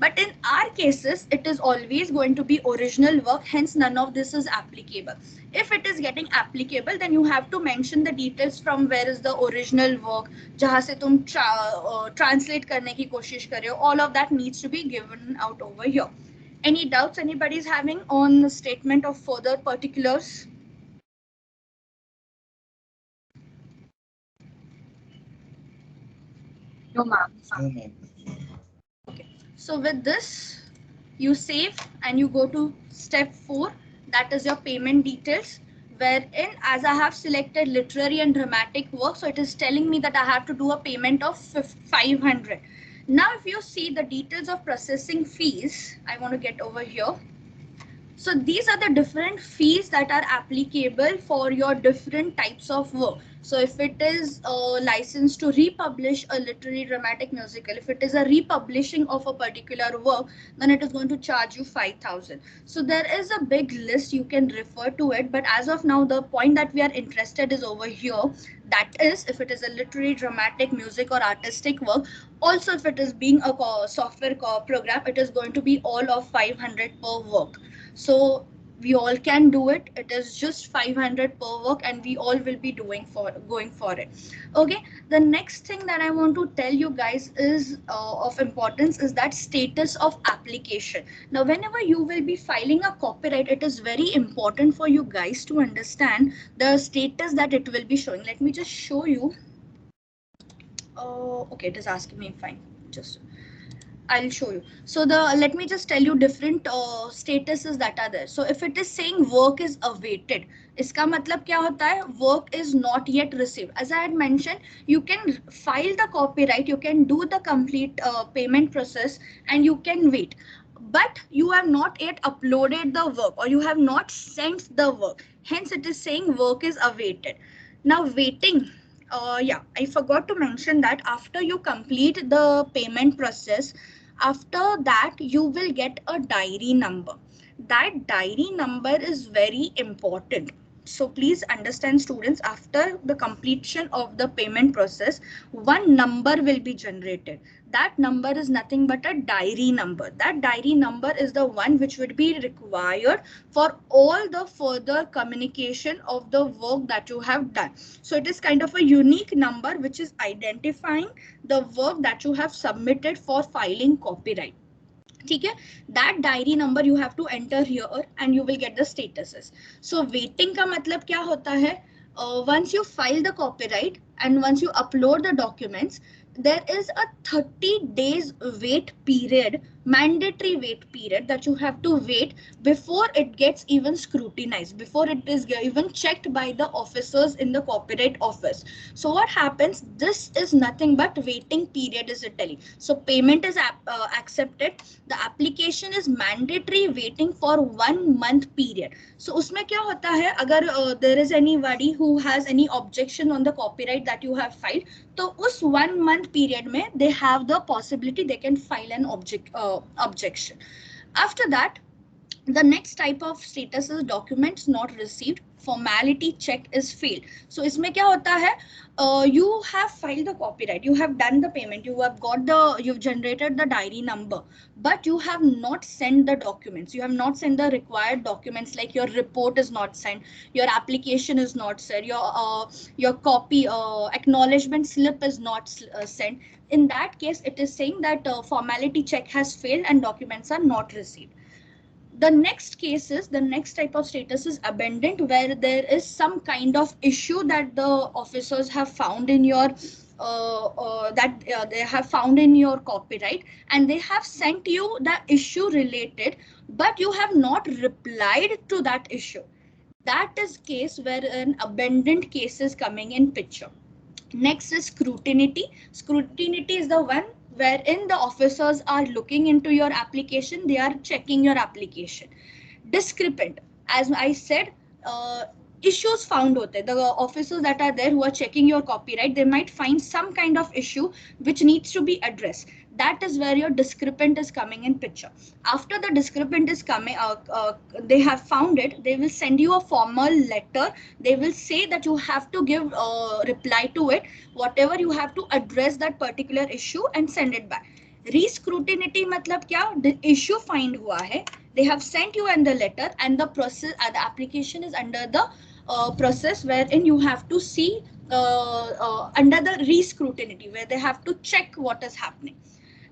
But in our cases, it is always going to be original work, hence none of this is applicable. If it is getting applicable, then you have to mention the details from where is the original work, जहाँ से तुम translate करने की कोशिश कर रहे हो, all of that needs to be given out over here. Any doubts anybody is having on the statement of further particulars? No, ma'am. No, ma'am. Okay, so with this, you save and you go to step 4, that is your payment details, wherein as I have selected literary and dramatic work, so it is telling me that I have to do a payment of 500. Now, if you see the details of processing fees, I want to get over here. So these are the different fees that are applicable for your different types of work. So if it is a license to republish a literary dramatic musical, if it is a republishing of a particular work, then it is going to charge you 5,000. So there is a big list, you can refer to it, but as of now the point that we are interested is over here, that is if it is a literary dramatic music or artistic work. Also if it is being a software program, it is going to be all of 500 per work. So we all can do it. It is just 500 per work and we all will be going for it. Okay, the next thing that I want to tell you guys is of importance is that status of application. Now whenever you will be filing a copyright, it is very important for you guys to understand the status that it will be showing. Let me just show you. Okay, it is asking me, fine, just I'll show you. So let me just tell you different statuses that are there. So if it is saying work is awaited, इसका मतलब क्या होता है? Work is not yet received. As I had mentioned, you can file the copyright, you can do the complete payment process, and you can wait. But you have not yet uploaded the work or you have not sent the work. Hence, it is saying work is awaited. Now, waiting. Yeah, I forgot to mention that after you complete the payment process, after that you will get a diary number. That diary number is very important. So please understand, students, after the completion of the payment process, one number will be generated. That number is nothing but a diary number. That diary number is the one which would be required for all the further communication of the work that you have done. So it is kind of a unique number which is identifying the work that you have submitted for filing copyright. ठीक है, that diary number you have to enter here and you will get the statuses. So waiting का मतलब क्या होता है? Once you file the copyright and once you upload the documents, there is a 30 days wait period, mandatory wait period that you have to wait before it gets even scrutinized, before it is even checked by the officers in the copyright office. So what happens? This is nothing but waiting period is it telling. So payment is accepted. The application is mandatory waiting for 1 month period. So उसमें क्या होता है? अगर there is anybody who has any objection on the copyright that you have filed, तो उस 1 month period में they have the possibility they can file an objection. After that, the next type of status is documents not received, formality check is failed. So इसमें क्या होता है? You have filed the copyright, you have done the payment, you've generated the diary number, but you have not sent the documents. You have not sent the required documents, like your report is not sent, your application is not sent, your copy acknowledgement slip is not sent. In that case, it is saying that formality check has failed and documents are not received. The next case is, the next type of status is abandoned, where there is some kind of issue that the officers have found in your they have found in your copyright, and they have sent you the issue related, but you have not replied to that issue. That is case where an abandoned case is coming in picture. Next is scrutiny. Scrutiny is the one wherein the officers are looking into your application, they are checking your application. Discrepant, as I said, issues found hote. The officers that are there who are checking your copyright, they might find some kind of issue which needs to be addressed. That is where your discrepant is coming in picture. After the discrepant is coming, they have found it, they will send you a formal letter. They will say that you have to give reply to it, whatever you have to address that particular issue and send it back. Re-scrutiny मतलब क्या? The issue find हुआ है, they have sent you in the letter, and the process, the application is under the process wherein you have to see under the re-scrutiny, where they have to check what is happening.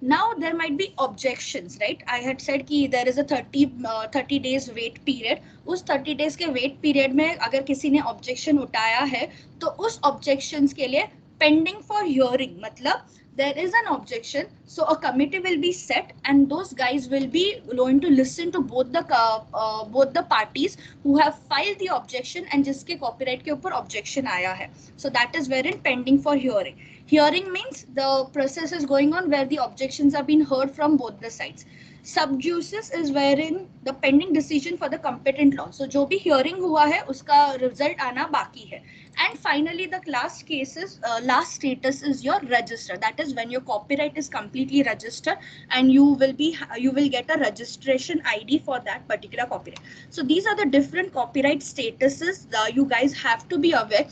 Now there might be objections, right? I had said कि there is a 30 days wait period. उस 30 days के wait period में अगर किसी ने objection उठाया है, तो उस objections के लिए pending for hearing, मतलब there is an objection, so a committee will be set, and those guys will be going to listen to both the parties who have filed the objection and जिसके copyright के ऊपर objection आया है. So that is wherein pending for hearing. Hearing means the process is going on where the objections are being heard from both the sides. Sub judice is wherein the pending decision for the competent law. So जो भी hearing हुआ है उसका result आना बाकी है. And finally, the last cases, last status is your register. That is when your copyright is completely registered, and you will get a registration ID for that particular copyright. So these are the different copyright statuses that you guys have to be aware.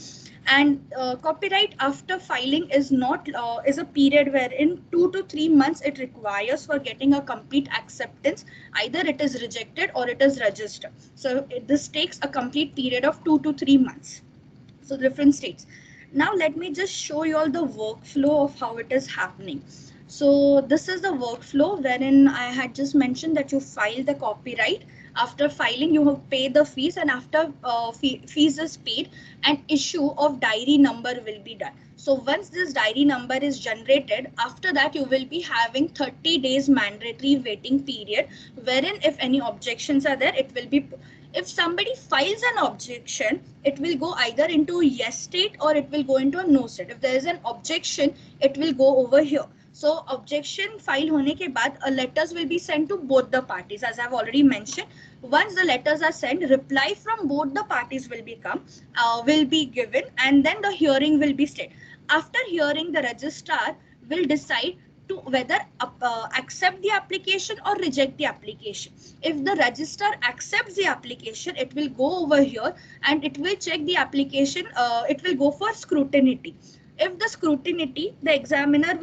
And copyright after filing is not is a period wherein 2 to 3 months it requires for getting a complete acceptance. Either it is rejected or it is registered. So this takes a complete period of 2 to 3 months. So different states. Now let me just show you all the workflow of how it is happening. So this is the workflow wherein I had just mentioned that you file the copyright. After filing, you have paid the fees, and after fees is paid, an issue of diary number will be done. So once this diary number is generated, after that you will be having 30 days mandatory waiting period, wherein if any objections are there, it will be, if somebody files an objection, it will go either into yes state or it will go into a no state. If there is an objection, it will go over here. So objection file hone ke baad, letters will be sent to both the parties, as I've already mentioned. Once the letters are sent, reply from both the parties will be given, and then the hearing will be stayed. After hearing, the registrar will decide to whether accept the application or reject the application. If the registrar accepts the application, it will go over here and it will check the application. It will go for scrutiny. If the scrutiny, the examiner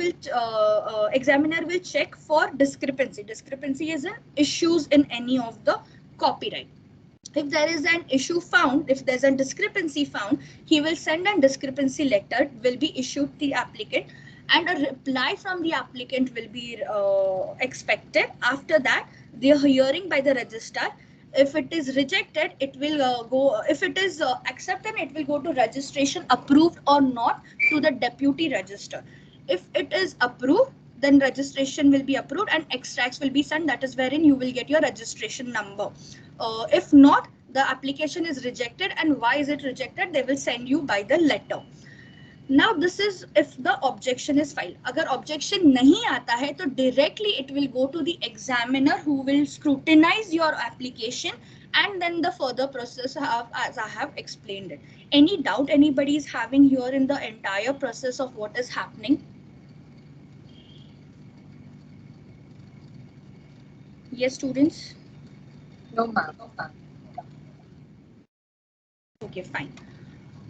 will check for discrepancy. Discrepancy is in issues in any of the copyright. If there is an issue found, if there's a discrepancy found, he will send a discrepancy letter, will be issued to the applicant, and a reply from the applicant will be expected. After that, the hearing by the registrar. If it is rejected, it will go. If it is accepted, it will go to registration approved or not to the deputy registrar. If it is approved, then registration will be approved and extracts will be sent. That is wherein you will get your registration number. If not, the application is rejected, and why is it rejected? They will send you by the letter. Now this is if the objection is filed. Agar objection nahi aata hai, to directly it will go to the examiner who will scrutinize your application, and then the further process as I have explained it. Any doubt anybody is having here in the entire process of what is happening? Yes, students? No, ma'am. Okay, fine.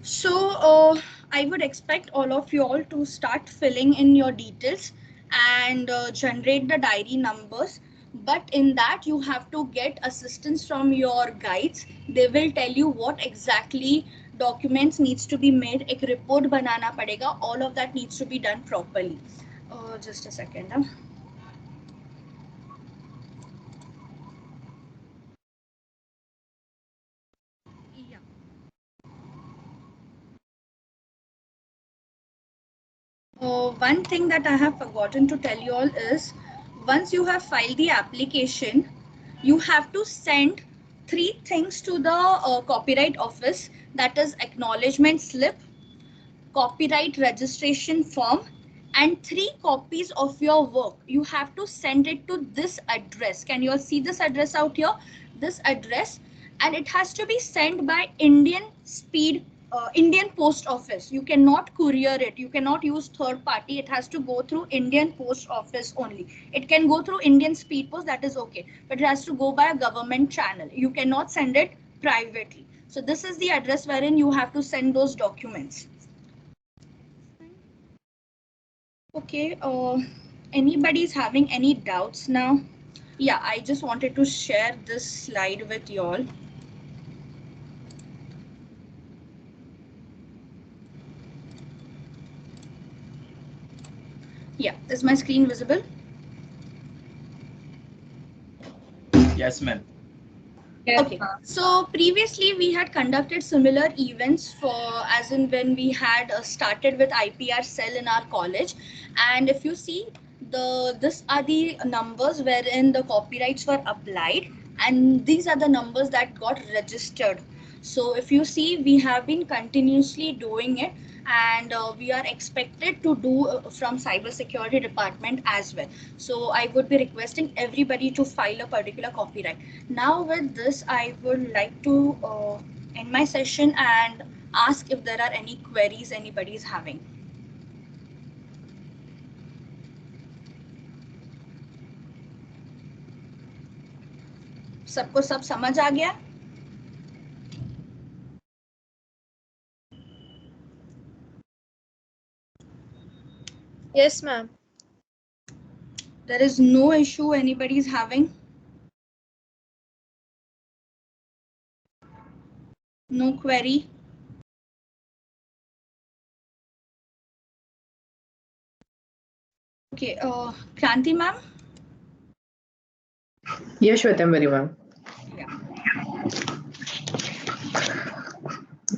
So I would expect all of you all to start filling in your details and generate the diary numbers. But in that, you have to get assistance from your guides. They will tell you what exactly documents needs to be made. Ek report banana padega. All of that needs to be done properly. Just a second. One thing that I have forgotten to tell you all is, once you have filed the application, you have to send 3 things to the copyright office. That is acknowledgement slip, copyright registration form, and 3 copies of your work. You have to send it to this address. Can you all see this address out here? This address, and it has to be sent by Indian Post Office. You cannot courier it. You cannot use third party. It has to go through Indian Post Office only. It can go through Indian Speed Post, that is okay, but it has to go by a government channel. You cannot send it privately. So this is the address wherein you have to send those documents. Okay, anybody is having any doubts now? Yeah, I just wanted to share this slide with you all. Yeah, is my screen visible? Yes, ma'am. Yes, Okay, ma'am. so previously we had conducted similar events as in when we had started with IPR cell in our college, and if you see these are the numbers wherein the copyrights were applied, and these are the numbers that got registered. So if you see, we have been continuously doing it, and we are expected to do from cybersecurity department as well. So I would be requesting everybody to file a particular copyright. Now with this, I would like to end my session and ask if there are any queries anybody is having. सबको सब समझ आ गया? Yes, ma'am. There is no issue anybody is having? No query? Okay, Kranti ma'am? Yes, Shwetambari ma'am.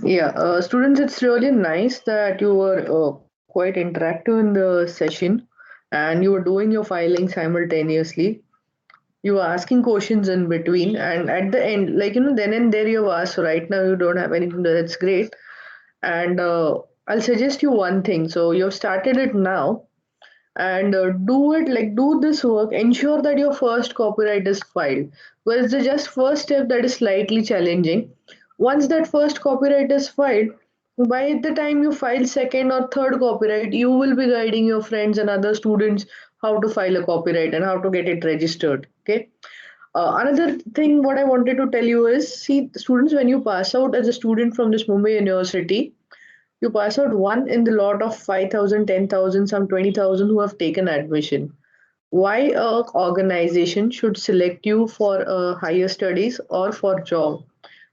Yeah, students, it's really nice that you were quite interactive in the session and you were doing your filing simultaneously. You were asking questions in between, and at the end, like, then and there you have asked. So right now you don't have anything, that's great. And I'll suggest you one thing. So you've started it now, and do this work. Ensure that your first copyright is filed. Well, it's the just first step that is slightly challenging. Once that first copyright is filed, by the time you file second or third copyright, you will be guiding your friends and other students how to file a copyright and how to get it registered. Okay. Another thing what I wanted to tell you is, see, students, when you pass out as a student from this Mumbai University, you pass out one in the lot of 5,000, 10,000, some 20,000 who have taken admission. Why a organization should select you for higher studies or for job?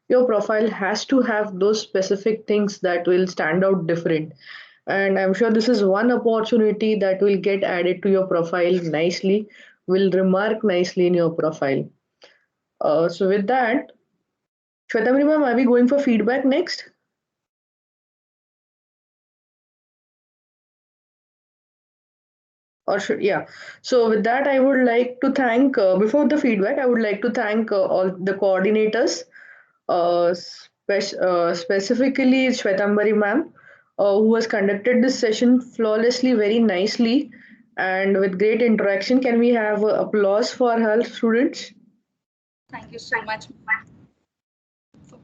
Your profile has to have those specific things that will stand out different. And I'm sure this is one opportunity that will get added to your profile nicely, will remark nicely in your profile. So with that, Shwetamri ma'am, are we going for feedback next? Or should, yeah. So with that, I would like to thank, before the feedback, I would like to thank all the coordinators, specifically Shwetambari ma'am, who has conducted this session flawlessly, very nicely, and with great interaction. Can we have applause for her, students? Thank you so much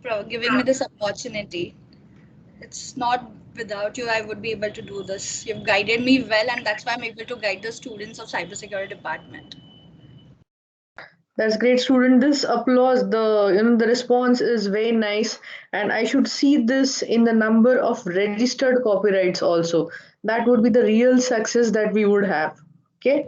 for giving me this opportunity. It's not without you I would be able to do this. You've guided me well, and that's why I'm able to guide the students of cybersecurity department. That's great, student. This applause, the response is very nice, and I should see this in the number of registered copyrights also. That would be the real success that we would have. Okay.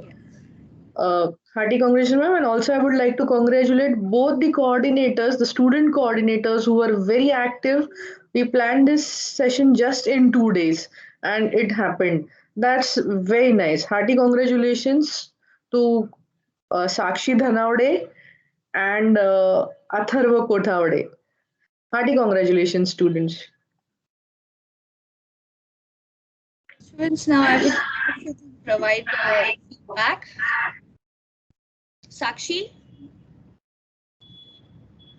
Hearty congratulations, ma'am, and also I would like to congratulate both the coordinators, the student coordinators who were very active. We planned this session just in 2 days, and it happened. That's very nice. Hearty congratulations to Sakshi Dhanavade and Atharva Kothavade. Hearty congratulations, students. Students, now I would like you to provide feedback. Sakshi?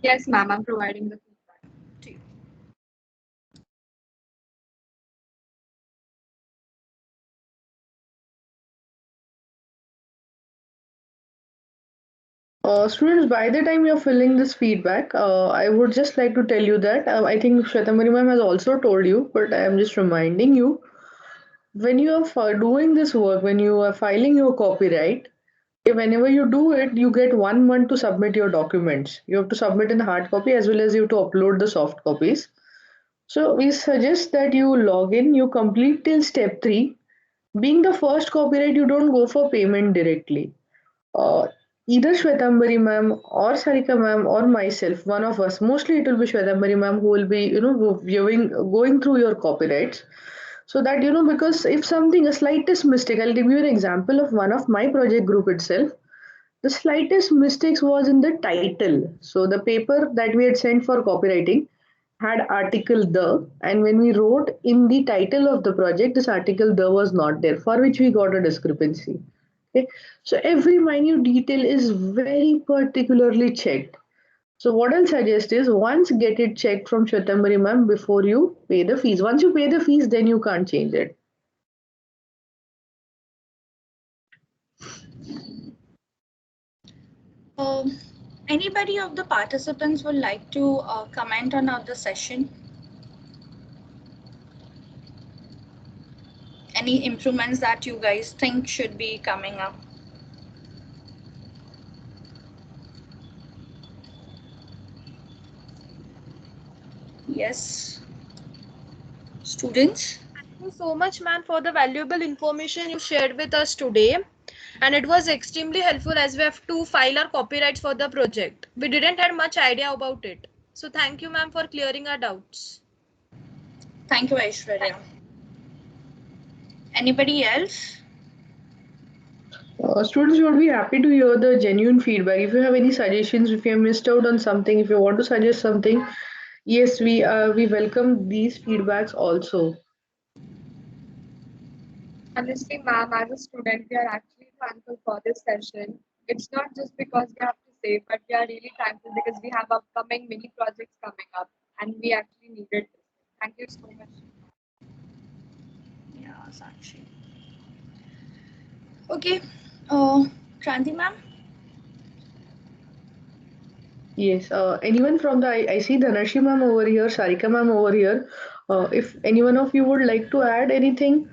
Yes, ma'am, I'm providing the feedback. To you. Students, by the time you're filling this feedback, I would just like to tell you that I think Shwetamari ma'am has also told you, but I am just reminding you, when you are doing this work, when you are filing your copyright, whenever you do it, you get 1 month to submit your documents. You have to submit in hard copy as well as you have to upload the soft copies. So we suggest that you log in, you complete till step 3. Being the first copyright, you don't go for payment directly. uh, Either Shwetambari ma'am or Sarika ma'am or myself, one of us, mostly it will be Shwetambari ma'am who will be, going through your copyrights. So that, because if something, a slightest mistake, I'll give you an example of one of my project group itself. The slightest mistakes was in the title. So the paper that we had sent for copywriting had article the, and when we wrote in the title of the project, this article the was not there, for which we got a discrepancy. Okay, so every minute detail is very particularly checked. So what I'll suggest is once get it checked from Shwetambari ma'am before you pay the fees. Once you pay the fees, then you can't change it. Anybody of the participants would like to comment on the session? Any improvements that you guys think should be coming up? Yes. Students? Thank you so much, ma'am, for the valuable information you shared with us today. And it was extremely helpful as we have to file our copyrights for the project. We didn't have much idea about it. So thank you, ma'am, for clearing our doubts. Thank you, Aishwarya. Anybody else? Students would be happy to hear the genuine feedback. If you have any suggestions, if you have missed out on something, if you want to suggest something, yes, we welcome these feedbacks also. Honestly, ma'am, as a student, we are actually thankful for this session. It's not just because we have to say, but we are really thankful because we have upcoming mini projects coming up and we actually needed this. Thank you so much. Yeah, Sakshi. Okay. Kranti ma'am? Yes, anyone from the I see Dhanarshi ma'am over here, Sarika ma'am over here. If any one of you would like to add anything.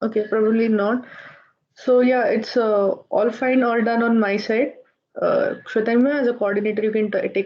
Okay, probably not. So yeah, it's all fine, all done on my side. Shwetambari, as a coordinator, you can take